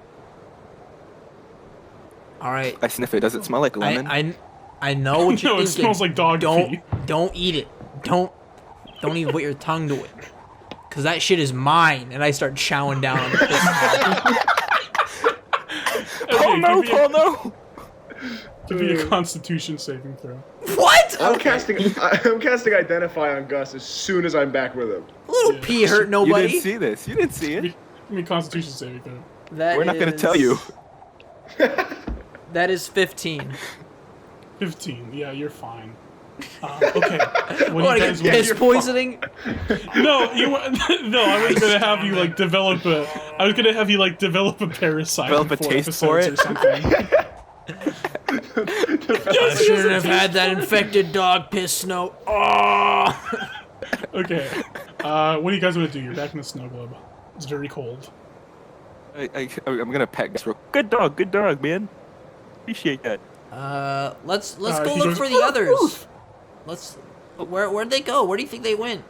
all right. I sniff it. Does it smell like lemon? I know what you're No, it thinking. smells like dog pee. Don't eat it. Don't even put your tongue to it. Cause that shit is mine, and I start chowing down on the piss. Oh no, Paul, no! Give me a Constitution saving throw. What? I'm Okay. casting Identify on Gus as soon as I'm back with him. Little pee hurt You nobody. didn't see this. You didn't see it. Give me a Constitution saving throw. That We're not gonna is- tell you. That is 15. 15. Yeah, you're fine. Okay. What What, do I you get guys piss want? poisoning? No, no. I was gonna have you like develop a. I was gonna have you like develop a parasite. Develop in a 4 taste for episodes it? or something. I shouldn't have had that infected dog piss snow. Oh! Okay. What do you guys want to do? You're back in the snow globe. It's very cold. I'm gonna pet Gus real. Good dog, man. Appreciate that. Let's go he look goes, for the others. Where'd they go? Where do you think they went?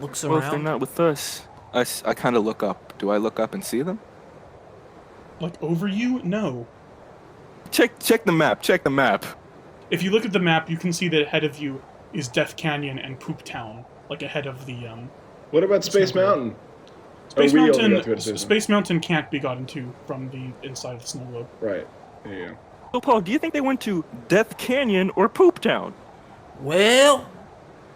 Looks Well, if they're around. not with us, I kind of look up. Do I look up and see them? Like over you? No. Check the map. Check the map. If you look at the map, you can see that ahead of you is Death Canyon and Poop Town, like ahead of the What about Space Snow globe. Mountain? Space we only Mountain. got to go to Space Mountain can't be gotten to from the inside of the snow globe. Right. There you go. So, Paul, do you think they went to Death Canyon or Poop Town? Well,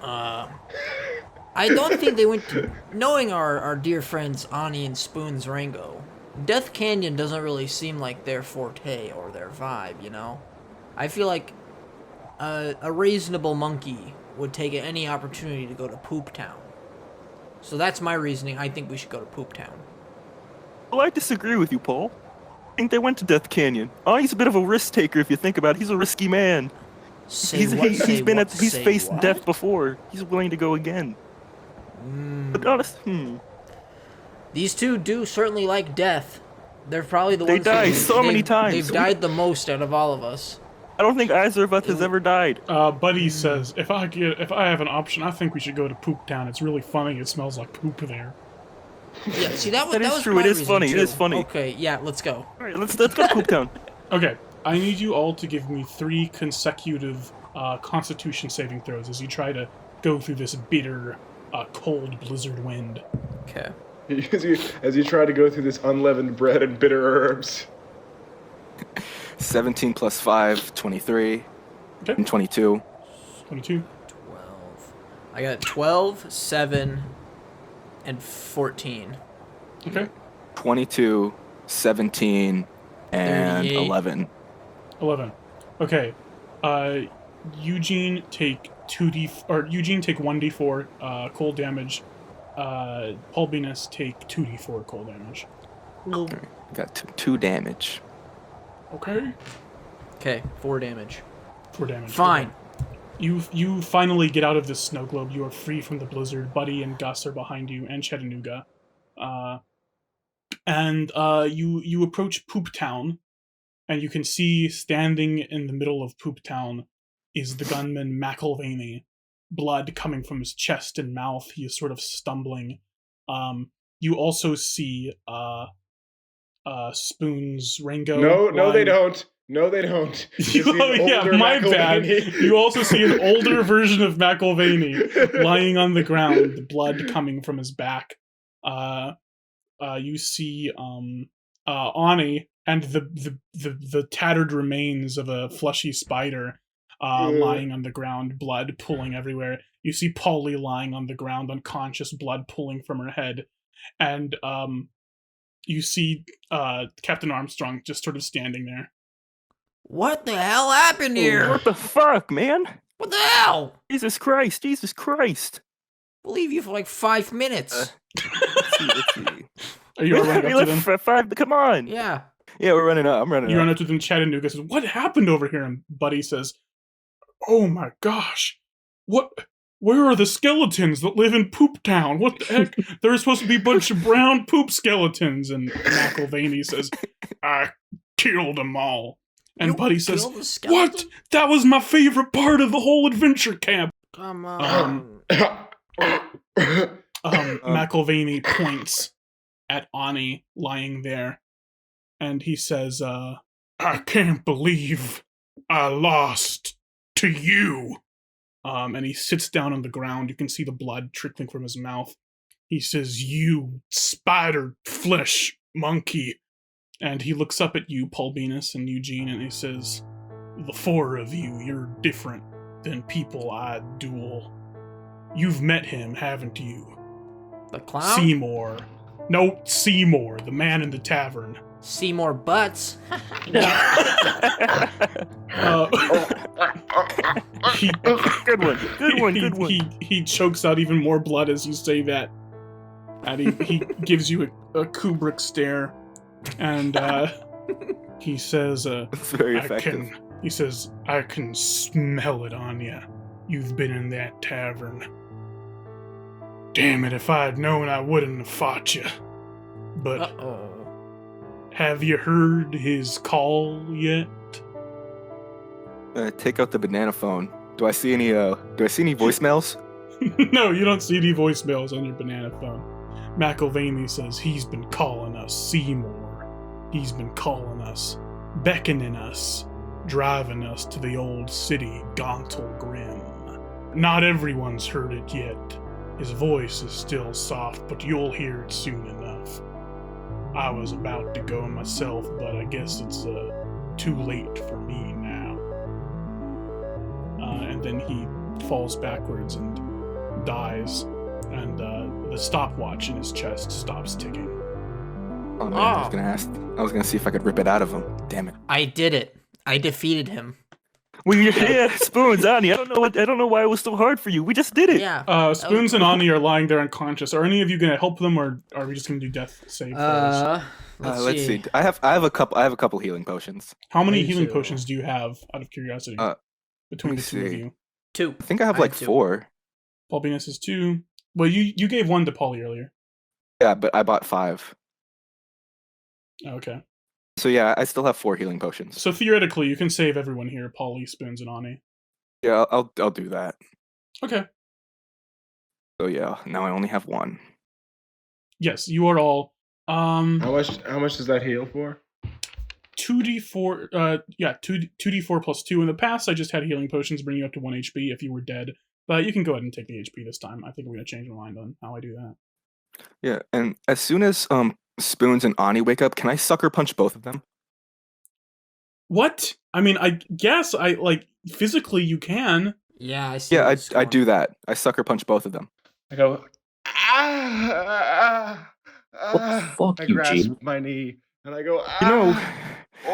I don't think they went to. Knowing our dear friends Aani and Spoon's Rango, Death Canyon doesn't really seem like their forte or their vibe, you know? I feel like a reasonable monkey would take any opportunity to go to Poop Town. So that's my reasoning. I think we should go to Poop Town. Well, I disagree with you, Paul. I think they went to Death Canyon. Oh, he's a bit of a risk taker if you think about it. He's a risky man. He's faced death before. He's willing to go again. But honest, These two do certainly like death. They're probably the They ones. die so many they've- times. They've died the most out of all of us. I don't think either of us has ever died. Buddy says, if I have an option, I think we should go to Poop Town. It's really funny. It smells like poop there. Yeah, see that was That is was true, my it is reason, funny, it too. is funny. Okay, yeah, let's go. All right, let's go to Poop Town. Okay, I need you all to give me 3 consecutive Constitution saving throws as you try to go through this bitter, cold blizzard wind. Okay. As you try to go through this unleavened bread and bitter herbs. 17 plus 5, 23. Okay. And 22. 22. 12. I got 12, 7, and 14. Okay. 22, 17, and 38. 11. 11. Okay. Eugene take 1d4 cold damage. Paul Beenis take 2d4 cold damage. Got 2 damage. Okay. Okay, 4 damage. 4 damage. Fine. Okay. You finally get out of this snow globe. You are free from the blizzard. Buddy and Gus are behind you, and Chattanooga. You approach Poop Town, and you can see standing in the middle of Poop Town is the gunman McIlvaney, blood coming from his chest and mouth. He is sort of stumbling. You also see Spoon's Rango. No, they don't. No, they don't. Oh, yeah, my bad. You also see an older version of McIlvaney lying on the ground, the blood coming from his back. You see Aani and the tattered remains of a fleshy spider lying on the ground, blood pooling everywhere. You see Paulie lying on the ground, unconscious, blood pooling from her head. And you see Captain Armstrong just sort of standing there. What the hell happened here? What the fuck, man? What the hell? Jesus Christ, Jesus Christ. We'll leave you for like 5 minutes. Let's see. Are you all running We up to left them? for 5, come on. Yeah. Yeah, we're running up, I'm running You up. run up to them. Chattanooga says, "What happened over here?" And Buddy says, "Oh my gosh, where are the skeletons that live in Poop Town? What the heck? There's supposed to be a bunch of brown poop skeletons." And McIlvaney says, "I killed them all." And You Buddy says, killed the skeleton? "What? That was my favorite part of the whole adventure camp." Come on. McIlvaney points at Aani lying there, and he says, "I can't believe I lost to you." And he sits down on the ground. You can see the blood trickling from his mouth. He says, "You spider flesh monkey." And he looks up at you, Paul Beenis and Eugene, and he says, "The 4 of you, you're different than people I duel. You've met him, haven't you? The clown? Seymour." No, Seymour, the man in the tavern. Seymour Butts. He, Good one. He chokes out even more blood as you say that. And he gives you a Kubrick stare. And he says, It's very effective. He says, "I can smell it on you. You've been in that tavern. Damn it, if I had known, I wouldn't have fought you. But Uh-oh. have you heard his call yet?" Take out the banana phone. Do I see any voicemails? No, you don't see any voicemails on your banana phone. McIlvaney says, "He's been calling us, Seymour. He's been calling us, beckoning us, driving us to the old city, Gauntle Grim. Not everyone's heard it yet. His voice is still soft, but you'll hear it soon enough. I was about to go myself, but I guess it's too late for me now." And then he falls backwards and dies, and the stopwatch in his chest stops ticking. Oh man, I was gonna see if I could rip it out of him. Damn it. I did it. I defeated him. Well, yeah, Spoons, Aani. I don't know why it was so hard for you. We just did it. Yeah. Spoons and Aani are lying there unconscious. Are any of you gonna help them, or are we just gonna do death save? Let's see. I have a couple healing potions. How many Me healing too. potions do you have, out of curiosity, between the let me 2 of see. you? 2. I think I have like 2. 4. Paul Beenis is 2. Well, you gave 1 to Paulie earlier. Yeah, but I bought 5. Okay. So yeah, I still have 4 healing potions. So theoretically, you can save everyone here: Paulie, Spoons, and Aani. Yeah, I'll do that. Okay. So yeah, now I only have 1. Yes, you are all. How much does that heal for? 2d4. 2d4 plus 2. In the past, I just had healing potions bring you up to 1 HP if you were dead. But you can go ahead and take the HP this time. I think I'm going to change my mind on how I do that. Yeah, and as soon as Spoons and Aani wake up, can I sucker punch both of them? What? I mean, I guess physically you can. Yeah, I see. Yeah, I do that. I sucker punch both of them. I go, What the fuck, I grasp Eugene? my knee and I go, You know,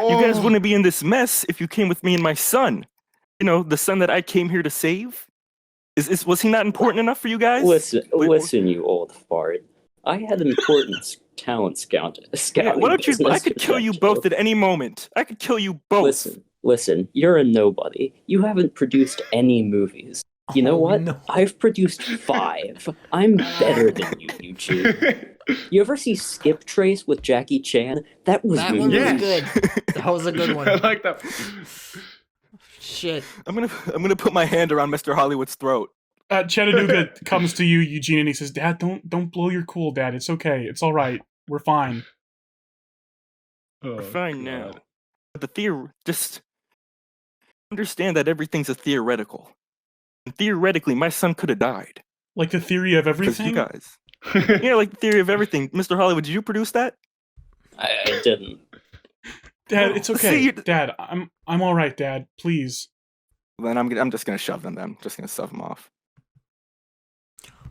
you guys oh. wouldn't be in this mess if you came with me and my son. You know, the son that I came here to save. Was he not important enough for you guys? Listen, you old fart. I had important talent scouting. Yeah, why don't you? I could kill you both at any moment. I could kill you both. Listen. You're a nobody. You haven't produced any movies. You know what? No. I've produced 5. I'm better than you, Eugene. You ever see Skip Trace with Jackie Chan? That was That me. one was Yes. good. That was a good I one. like that. Shit. I'm gonna put my hand around Mr. Hollywood's throat. Chattanooga comes to you, Eugene, and he says, "Dad, don't blow your cool, Dad. It's okay. It's all right. We're fine." We're fine now. But just understand that everything's a theoretical. And theoretically, my son could have died. Like the theory of Because everything. you guys. Yeah, like the theory of everything. Mr. Hollywood, did you produce that? I didn't. Dad, it's okay. See, Dad, I'm all right, Dad. Please. Then I'm just gonna shove them. I'm just gonna shove them off.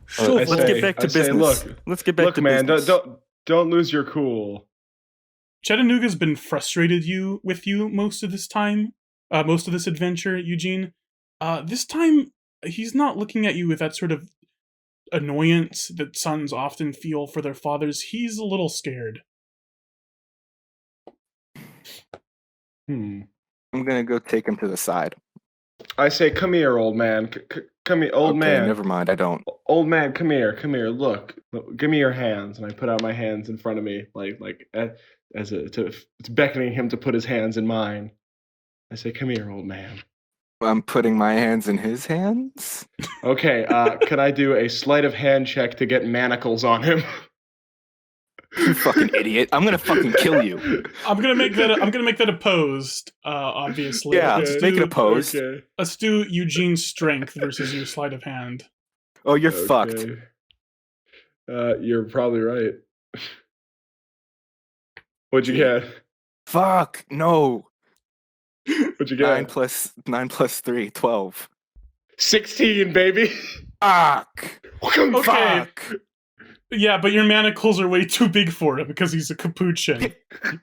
Sure. Let's get back to business. Let's get back to business. Don't lose your cool. Chattanooga's been frustrated with you most of this time, most of this adventure, Eugene. This time, he's not looking at you with that sort of annoyance that sons often feel for their fathers. He's a little scared. I'm gonna go take him to the side. I say, come here, old man. Come here, old man. Never mind, I don't. Old man, come here. Look, give me your hands. And I put out my hands in front of me, it's beckoning him to put his hands in mine. I say, come here, old man. I'm putting my hands in his hands. Okay, can I do a sleight of hand check to get manacles on him? You fucking idiot! I'm gonna fucking kill you. I'm gonna make that opposed. Obviously. Yeah, Let's just make it opposed. Okay. Let's do Eugene's strength versus your sleight of hand. Oh, you're fucked. You're probably right. What'd you get? Fuck no. What'd you get? 9 plus 3, 12. 16, baby. Fuck. Okay. Fuck. Yeah, but your manacles are way too big for him because he's a capuchin.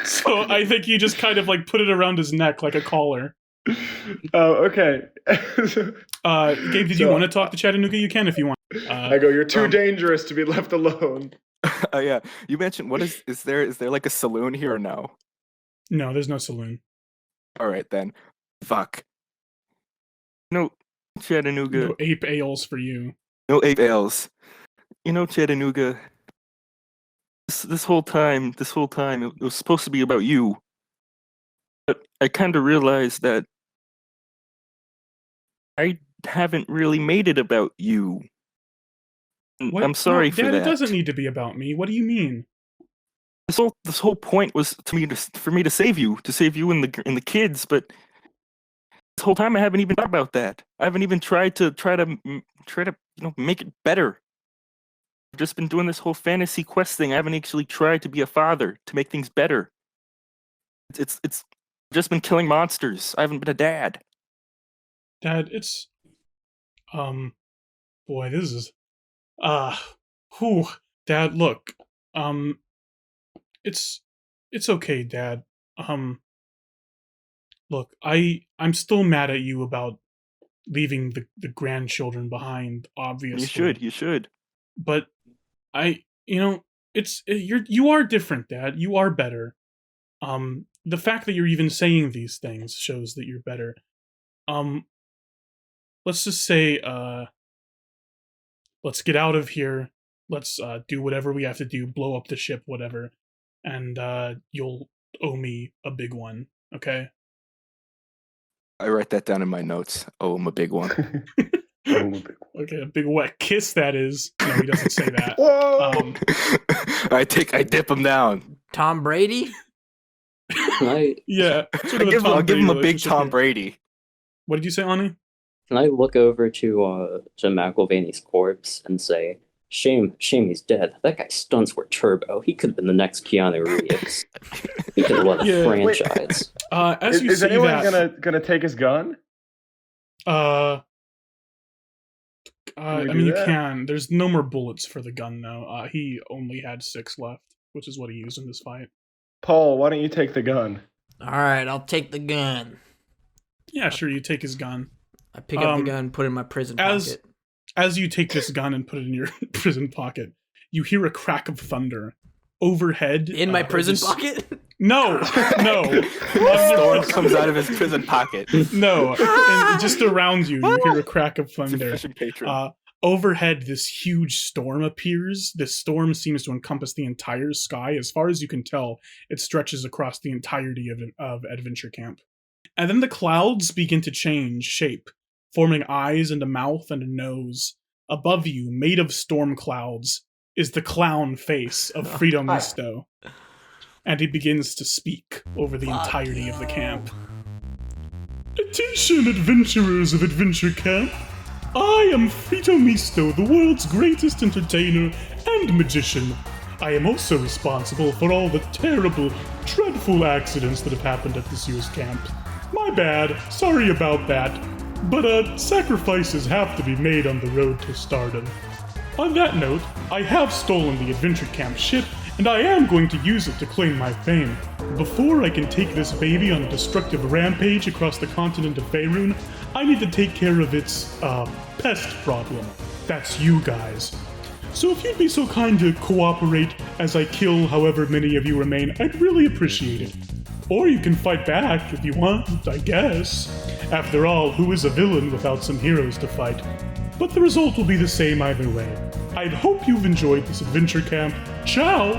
So I think you just kind of put it around his neck like a collar. Oh, okay. Gabe, did you want to talk to Chattanooga? You can if you want. I go, you're too dangerous to be left alone. Yeah, you mentioned is there like a saloon here or no? No, there's no saloon. All right then. Fuck. No, Chattanooga. No ape ales for you. No ape ales. You know, Chattanooga. This whole time, it was supposed to be about you. But I kind of realized that I haven't really made it about you. What? I'm sorry for Dad, that. It doesn't need to be about me. What do you mean? This whole point was for me to save you and the kids, but this whole time I haven't even thought about that. I haven't even tried to make it better. I've just been doing this whole fantasy quest thing. I haven't actually tried to be a father to make things better. It's just been killing monsters. I haven't been a dad. Dad, it's boy, this is Dad, look. It's okay, Dad. Look, I'm still mad at you about leaving the grandchildren behind, obviously. You should. But you are different, Dad. You are better. The fact that you're even saying these things shows that you're better. Let's just say, let's get out of here. Let's do whatever we have to do, blow up the ship, whatever. And you'll owe me a big one, okay? I write that down in my notes. Oh, I'm a big one. Oh, a big one. Okay, a big wet kiss that is. No, he doesn't say that. Whoa! I dip him down. Tom Brady? Can I Yeah, sort of a Tom I'll give him a Brady big relationship Tom here. Brady. What did you say, Aani? can I look over to McIlvaney's corpse and say, shame he's dead. That guy's stunts were turbo. He could have been the next Keanu Reeves. He could have led a Yeah. Wait. franchise. As you Is see anyone that, gonna take his gun? I we mean, do you that? can. There's no more bullets for the gun, though. He only had 6 left, which is what he used in this fight. Paul, why don't you take the gun? Alright, I'll take the gun. Yeah, sure, you take his gun. I pick up the Um, gun and put it in my prison as- pocket. As you take this gun and put it in your prison pocket, you hear a crack of thunder. Overhead. In my prison this- pocket? No, no. A storm comes out of his prison pocket. No, and just around you, you hear a crack of It's a thunder. fishing patron. Overhead, this huge storm appears. This storm seems to encompass the entire sky. As far as you can tell, it stretches across the entirety of Adventure Camp. And then the clouds begin to change shape, forming eyes and a mouth and a nose. Above you, made of storm clouds, is the clown face of Frito Misto. And he begins to speak over the entirety of the camp. Attention, adventurers of Adventure Camp! I am Frito Misto, the world's greatest entertainer and magician. I am also responsible for all the terrible, dreadful accidents that have happened at this year's camp. My bad, sorry about that. But sacrifices have to be made on the road to stardom. On that note, I have stolen the Adventure Camp ship, and I am going to use it to claim my fame. Before I can take this baby on a destructive rampage across the continent of Faerun, I need to take care of its, pest problem. That's you guys. So if you'd be so kind to cooperate as I kill however many of you remain, I'd really appreciate it. Or you can fight back if you want, I guess. After all, who is a villain without some heroes to fight? But the result will be the same either way. I hope you've enjoyed this adventure camp. Ciao!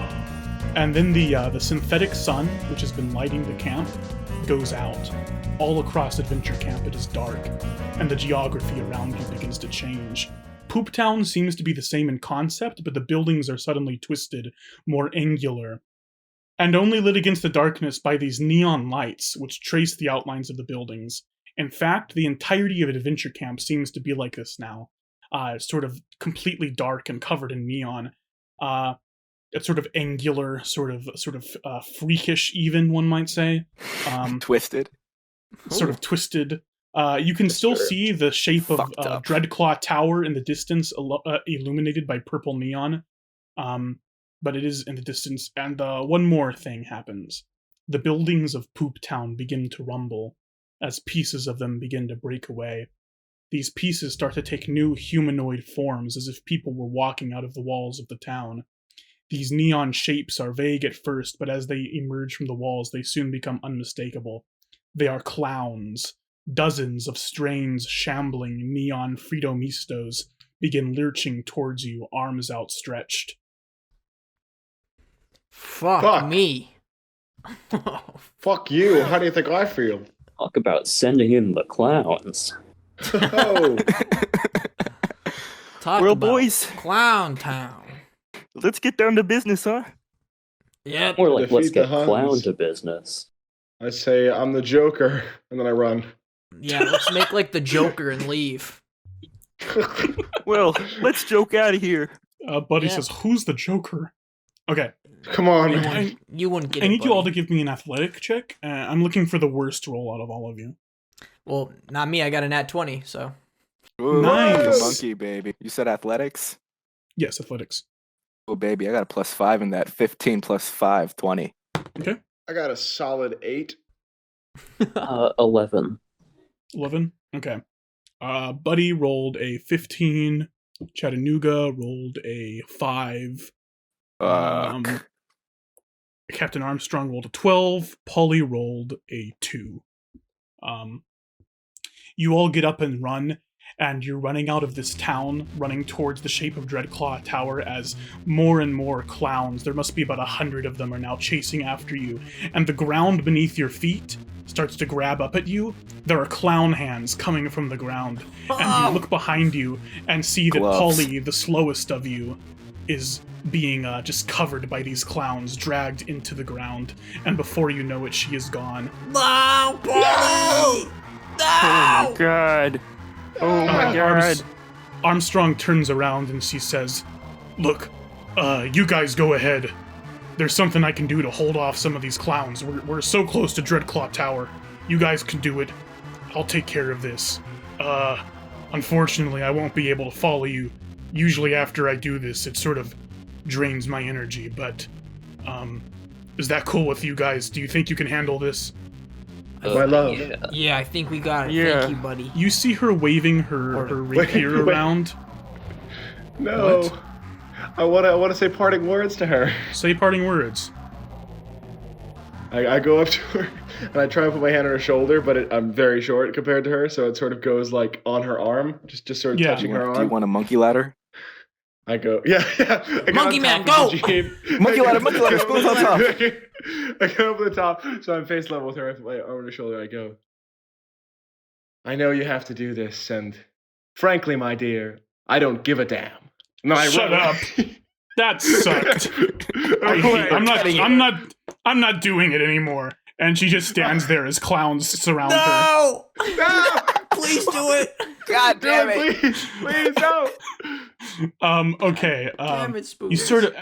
And then the synthetic sun, which has been lighting the camp, goes out. All across Adventure Camp it is dark, and the geography around you begins to change. Poop Town seems to be the same in concept, but the buildings are suddenly twisted, more angular, and only lit against the darkness by these neon lights, which trace the outlines of the buildings. In fact, the entirety of Adventure Camp seems to be like this now. It's sort of completely dark and covered in neon. It's sort of angular, sort of freakish, even one might say. Twisted. Sort of twisted. You can still Sure. see the shape of Fucked up. Dreadclaw Tower in the distance, illuminated by purple neon. But it is in the distance. And one more thing happens. The buildings of Poop Town begin to rumble as pieces of them begin to break away. These pieces start to take new humanoid forms, as if people were walking out of the walls of the town. These neon shapes are vague at first, but as they emerge from the walls, they soon become unmistakable. They are clowns. Dozens of strange, shambling neon Frito Mistos begin lurching towards you, arms outstretched. Fuck me. Fuck you. How do you think I feel? Talk about sending in the clowns. Oh, Talk Well, about boys. Clown Town. Let's get down to business, huh? Yep. More like, let's Defeat the get clown Huns. to business. I say I'm the Joker, and then I run. Yeah, let's make like the Joker and leave. Well, let's joke out of here. Buddy Yeah. says, "Who's the Joker?" Okay, Come on. You I- wouldn't, you wouldn't get I it, need you all to buddy. give me an athletic check. I'm looking for the worst roll out of all of you. Well, not me. I got a nat 20, so. Ooh, Nice. like a monkey, baby. You said athletics? Yes, athletics. Oh, baby, I got a +5 in that. 15 plus 5, 20. I got a solid 8. 11. 11? Okay. Buddy rolled a 15. Chattanooga rolled a 5. Captain Armstrong rolled a 12. Paulie rolled a 2. You all get up and run, and you're running out of this town, running towards the shape of Dreadclaw Tower as more and more clowns, there must be about 100 of them, are now chasing after you. And the ground beneath your feet starts to grab up at you, there are clown hands coming from the ground. And you look behind you and see that Gloves. Paulie, the slowest of you, is being just covered by these clowns, dragged into the ground. And before you know it, she is gone. No, Paulie! No! Oh my god. Oh my god. Armstrong turns around and she says, "Look, you guys go ahead. There's something I can do to hold off some of these clowns. We're so close to Dreadclaw Tower. You guys can do it. I'll take care of this. Unfortunately, I won't be able to follow you. Usually after I do this, it sort of drains my energy, but, is that cool with you guys? Do you think you can handle this?" My love. Yeah, I think we got it. Yeah. Thank you, buddy. You see her waving her rapier wait. around. No. What? I want to say parting words to her. Say parting words. I go up to her and I try and put my hand on her shoulder, but I'm very short compared to her, so it sort of goes like on her arm, just sort of Yeah. touching her Do you arm. want a monkey ladder? I go, yeah. I get Monkey on man, top of go! Eugene. Monkey ladder, spoons on top. I go up to the top, so I'm face level with her, I put my arm on her shoulder, I go, "I know you have to do this, and frankly, my dear, I don't give a damn." No, I Shut run up. away. That sucked. I'm not doing it anymore. And she just stands there as clowns surround her. No! No! Please do it! God No, please, no. Okay. Damn it, Spoons. You sort of.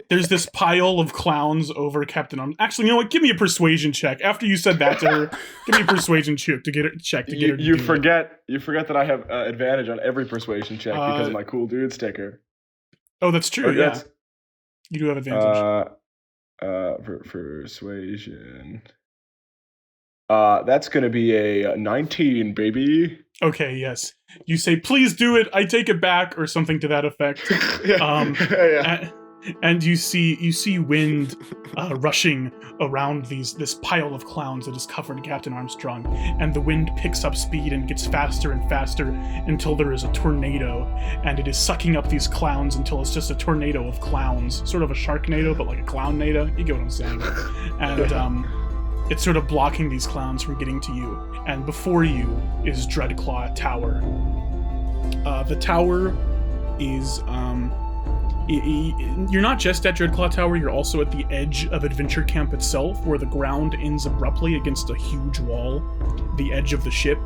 There's this pile of clowns over Captain Arm. Actually, you know what? Give me a persuasion check. After you said that to her, give me a persuasion check to get her. To You do it. forget that I have advantage on every persuasion check because of my cool dude sticker. Oh, that's true. Or Yeah, that's- you do have advantage. Persuasion. That's gonna be a 19, baby. Okay, yes. You say, "Please do it. I take it back," or something to that effect. Yeah. And you see wind rushing around this pile of clowns that has covered Captain Armstrong, and the wind picks up speed and gets faster and faster until there is a tornado, and it is sucking up these clowns until it's just a tornado of clowns, sort of a sharknado, but like a clown-nado. You get what I'm saying? And it's sort of blocking these clowns from getting to you. And before you is Dreadclaw Tower. The tower is you're not just at Dreadclaw Tower, you're also at the edge of Adventure Camp itself, where the ground ends abruptly against a huge wall, the edge of the ship.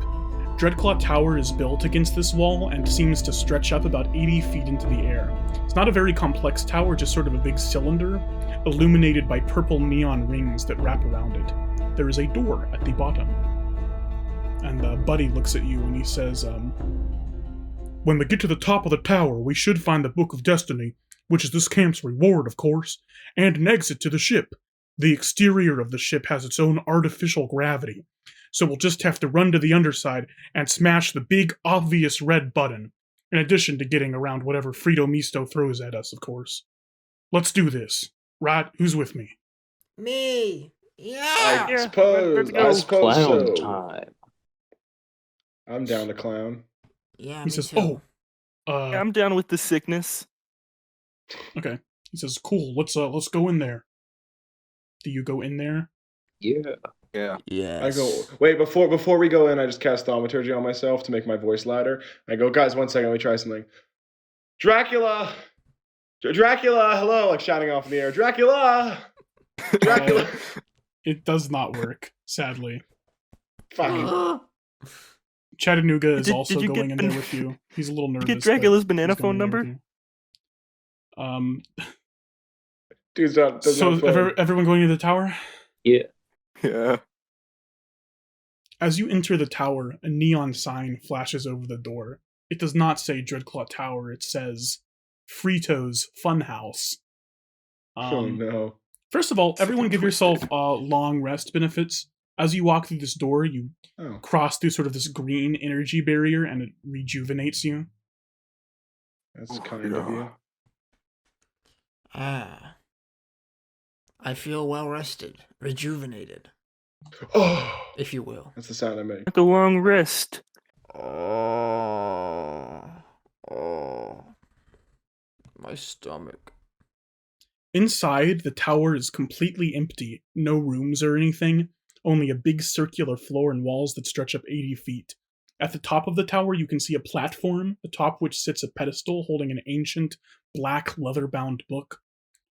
Dreadclaw Tower is built against this wall and seems to stretch up about 80 feet into the air. It's not a very complex tower, just sort of a big cylinder, illuminated by purple neon rings that wrap around it. There is a door at the bottom. And Buddy looks at you and he says, "When we get to the top of the tower, we should find the Book of Destiny, which is this camp's reward, of course, and an exit to the ship. The exterior of the ship has its own artificial gravity, so we'll just have to run to the underside and smash the big, obvious red button, in addition to getting around whatever Frito Misto throws at us, of course. Let's do this. Right? Who's with me?" Me! Yeah! I Yeah, suppose. let's go. I suppose Clown so. time. I'm down to clown. Yeah, He me says, too. I'm down with the sickness. Okay. He says, "Cool, let's go in there." Do you go in there? Yeah. Yeah. Yes. I go, wait, before we go in, I just cast thaumaturgy on myself to make my voice louder. I go, "Guys, 1 second, let me try something. Dracula! Dracula! Hello!" Like shouting off in the air. "Dracula! Dracula!" It does not work, sadly. Fuck. Chattanooga is Did also you going get in ban- there with you. He's a little nervous. get but Dracula's banana he's going phone in there number? with you. Dude's not, does So not phone. everyone going to the tower? Yeah. Yeah. As you enter the tower, a neon sign flashes over the door. It does not say Dreadclaw Tower. It says Frito's Funhouse. Oh no. First of all, everyone give yourself long rest benefits. As you walk through this door, you Oh. cross through sort of this green energy barrier, and it rejuvenates you. That's kind of you. Ah. I feel well rested, rejuvenated, Oh, if you will. that's the sound I make. Like a long rest. Oh. My stomach. Inside, the tower is completely empty. No rooms or anything. only a big circular floor and walls that stretch up 80 feet. At the top of the tower, you can see a platform, atop which sits a pedestal holding an ancient, black, leather-bound book.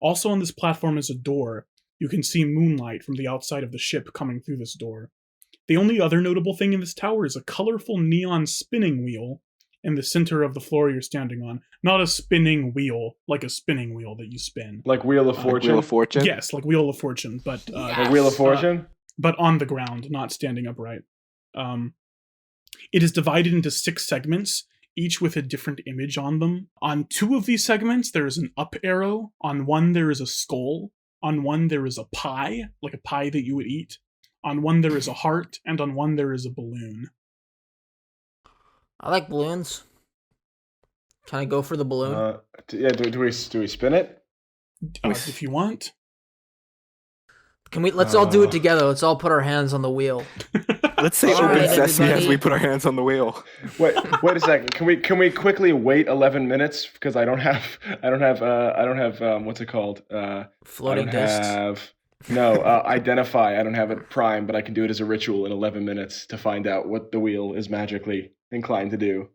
Also on this platform is a door. You can see moonlight from the outside of the ship coming through this door. The only other notable thing in this tower is a colorful neon spinning wheel in the center of the floor you're standing on. Not a spinning wheel, like a spinning wheel that you spin. Like Wheel of Fortune? Wheel of Fortune? Yes, like Wheel of Fortune, but Like Wheel of Fortune? but on the ground, not standing upright. It is divided into 6 segments, each with a different image on them. On 2 of these segments, there is an up arrow. On one, there is a skull. On one, there is a pie, like a pie that you would eat. On one, there is a heart, and on one, there is a balloon. I like balloons. Can I go for the balloon? Do we spin it? If you want. Can we? Let's all do it together. Let's all put our hands on the wheel. Let's say All open right, sesame as everybody. we put our hands on the wheel. Wait a second. Can we quickly wait 11 minutes because I don't have what's it called? Floating I don't discs. have identify. I don't have it prime, but I can do it as a ritual in 11 minutes to find out what the wheel is magically inclined to do.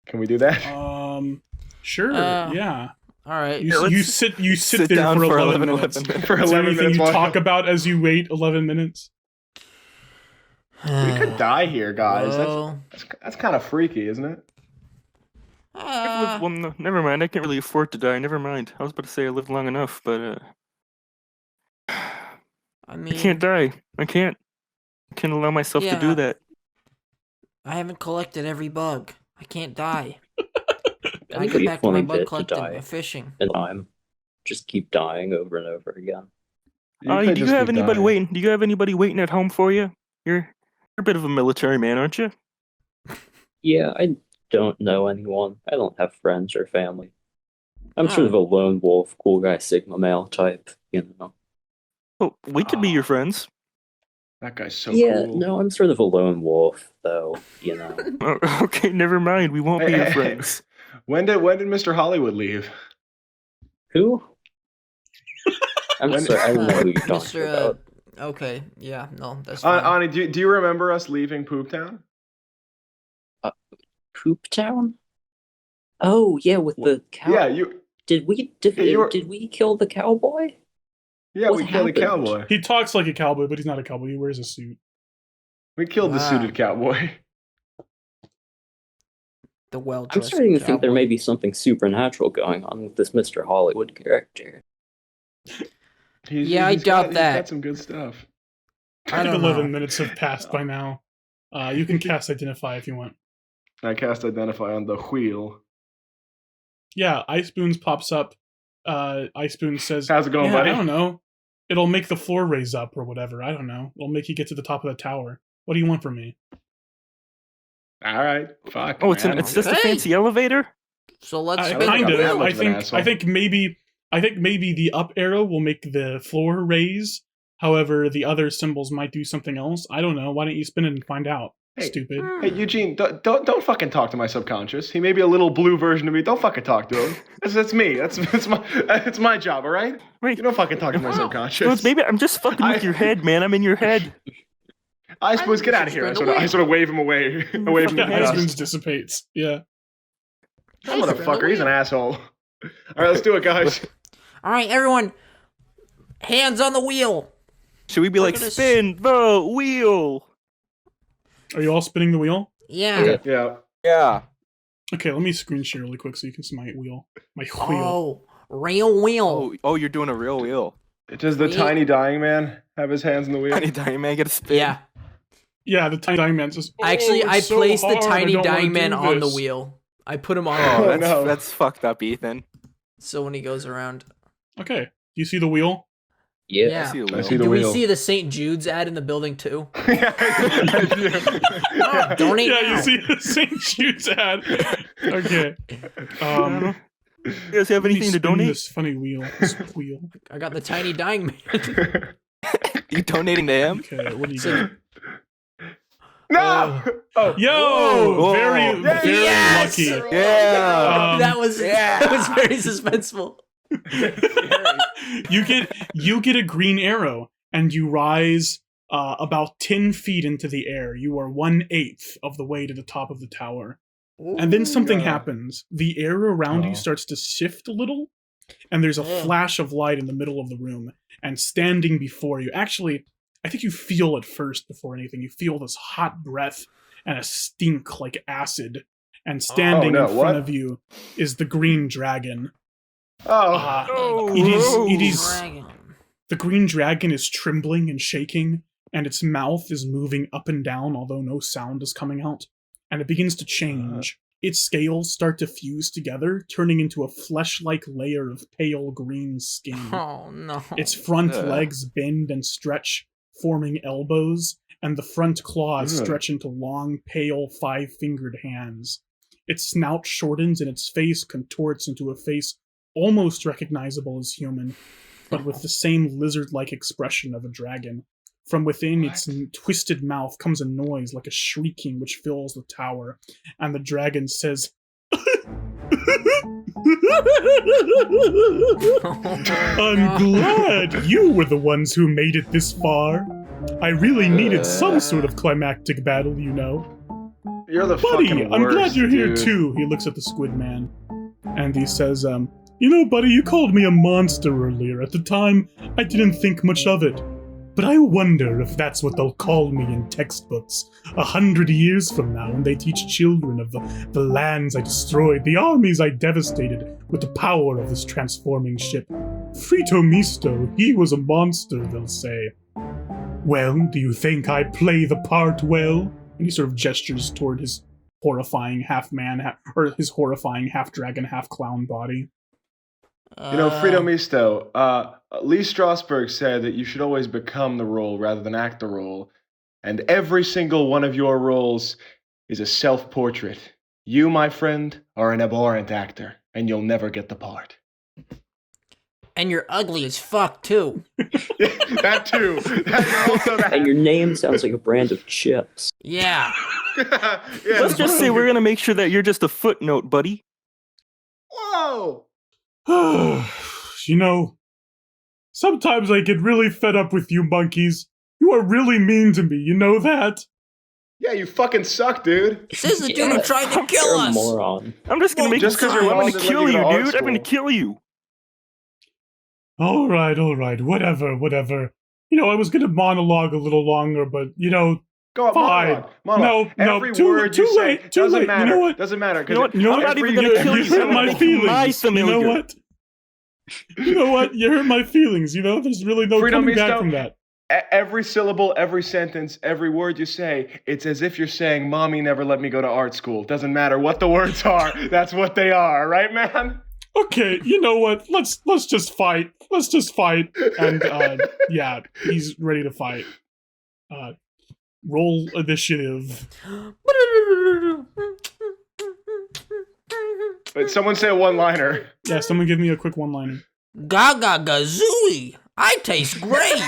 Can we do that? Sure, yeah. All right. You sit there down for for 11 11 minutes. minutes. For Is there 11 anything minutes you while- talk about as you wait 11 minutes? We could die here, guys. Well, That's kind of freaky, isn't it? Well, no, never mind. I can't really afford to die. Never mind. I was about to say I lived long enough, but I mean, I can't die. I can't allow myself to Yeah. do that. I haven't collected every bug. I can't die. I I think get we back to my wanted bug to collecting, die. my fishing. And time. Just keep dying over and over again. Aani, could do you just have be anybody dying. waiting? Do you have anybody waiting at home for you? You're a bit of a military man, aren't you? Yeah, I don't know anyone. I don't have friends or family. I'm sort Oh. of a lone wolf, cool guy, Sigma male type, you know. Well, we could be your friends. That guy's so yeah, cool. no, I'm sort of a lone wolf, though, you know. Oh, okay, never mind. We won't be your friends. When did Mr. Hollywood leave? Who? I'm When- sorry, I don't know who you're talking Mr. about. Okay, yeah, no, that's fine. Ani, do you remember us leaving Poop Town? Poop Town? Oh, yeah, with the cow. Yeah, you Did we you were- kill the cowboy? Yeah, What we killed a happened? cowboy. He talks like a cowboy, but he's not a cowboy. He wears a suit. We killed the Wow. suited cowboy. The I'm well-dressed starting to think there cowboy. may be something supernatural going on with this Mr. Hollywood character. Yeah, I doubt He's that. got some good stuff. I think don't 11 know. minutes have passed by now. You can cast Identify if you want. I cast Identify on the wheel. Yeah, Ice Spoons pops up. Ice Spoons says, How's it going, yeah, buddy? I don't know. It'll make the floor raise up or whatever. I don't know. It'll make you get to the top of the tower. What do you want from me? All right, fuck. Oh, it's man. it's just a Hey! fancy elevator. So let's I spin kind the of. wheel. much of an asshole. I think maybe the up arrow will make the floor raise. However, the other symbols might do something else. I don't know. Why don't you spin it and find out? Hey. Stupid. Hey, Eugene, don't fucking talk to my subconscious. He may be a little blue version of me. Don't fucking talk to him. That's me. That's my job. All right. Wait, You don't fucking talk to my subconscious. Spoons, maybe I'm just fucking with your head, man. I'm in your head. I suppose get out of here. I sort of wave him away from the Yeah, Ice dust. Spoons dissipates. Yeah. That motherfucker, he's an asshole. All right, let's do it, guys. All right, everyone, hands on the wheel. Should we be like, Look at this. spin the wheel? Are you all spinning the wheel? Yeah. Yeah. Yeah. Okay, let me screen share really quick so you can see my wheel. My wheel. Oh, real wheel. Oh, you're doing a real wheel. Does the Wheel. tiny dying man have his hands in the wheel? Tiny dying man get a spin. Yeah. Yeah, the tiny dying man says. Actually, "Oh, I it's so placed the hard, I tiny don't wanna dying man do on the this." wheel. I put him on. Oh, the wheel. no. that's fucked up, Ethan. So when he goes around. Okay, do you see the wheel? Yeah. Yeah. I see the I wheel. see the Do we wheel. see the St. Jude's ad in the building too? Yeah. Donate Yeah, now. you see the St. Jude's ad. Okay. You guys have let me anything to spin donate? This funny wheel. This wheel. I got the tiny dying man. You donating to him? Okay, what do you So- got? No! Oh. Yo, Whoa. very, Yeah. very Yes! lucky. Yeah. that was very suspenseful. You get a green arrow and you rise about 10 feet into the air. You are 1/8 of the way to the top of the tower. And then something happens. The air around you starts to shift a little, and there's a flash of light in the middle of the room. And standing before you, actually, I think you feel it first before anything. You feel this hot breath and a stink like acid. And standing in front of you is the green dragon. It is. The green dragon is trembling and shaking, and its mouth is moving up and down, although no sound is coming out. And it begins to change. Its scales start to fuse together, turning into a flesh-like layer of pale green skin. Oh, no. Its front legs bend and stretch, forming elbows, and the front claws stretch into long, pale, 5-fingered hands. Its snout shortens and its face contorts into a face almost recognizable as human, but with the same lizard-like expression of a dragon. From within its twisted mouth comes a noise like a shrieking which fills the tower, and the dragon says, I'm glad you were the ones who made it this far. I really needed some sort of climactic battle, you know. You're the Buddy, fucking I'm worst, glad you're here dude. too. He looks at the squid man, and he says, you know, buddy, you called me a monster earlier. At the time, I didn't think much of it. But I wonder if that's what they'll call me in textbooks 100 years from now when they teach children of the lands I destroyed, the armies I devastated with the power of this transforming ship. Frito Misto, he was a monster, they'll say. Well, do you think I play the part well? And he sort of gestures toward his horrifying half-man, or his horrifying half-dragon, half-clown body. You know, Frito Misto, Lee Strasberg said that you should always become the role rather than act the role. And every single one of your roles is a self-portrait. You, my friend, are an abhorrent actor, and you'll never get the part. And you're ugly as fuck, too. That too. That's also that. And your name sounds like a brand of chips. Yeah. Let's just say we're gonna make sure that you're just a footnote, buddy. Whoa! You know, sometimes I get really fed up with you monkeys. You are really mean to me, you know that? Yeah, you fucking suck, dude. This is the dude who tried to kill You're a us. moron. I'm just gonna make just 'cause you're I'm wrong gonna doesn't kill let you you, go to art dude. I'm gonna school. kill you. All right, whatever. You know, I was gonna monologue a little longer, but, you know, Go on, fine. monologue. No, Every too word you say late. doesn't matter. You know what? Doesn't matter. You know what? You know what? I'm not even Every- gonna kill You you. hurt I'm my gonna kill my feelings. You know familiar. what? You know what? You hurt my feelings, you know? There's really no Frito coming back Misto, from that. Every syllable, every sentence, every word you say, it's as if you're saying, Mommy never let me go to art school. Doesn't matter what the words are. That's what they are, right, man? Okay, you know what? Let's just fight. Let's just fight. And yeah, he's ready to fight. Roll initiative. But someone say a one-liner. Yeah, someone give me a quick one-liner. Gaga gazooey. I taste great.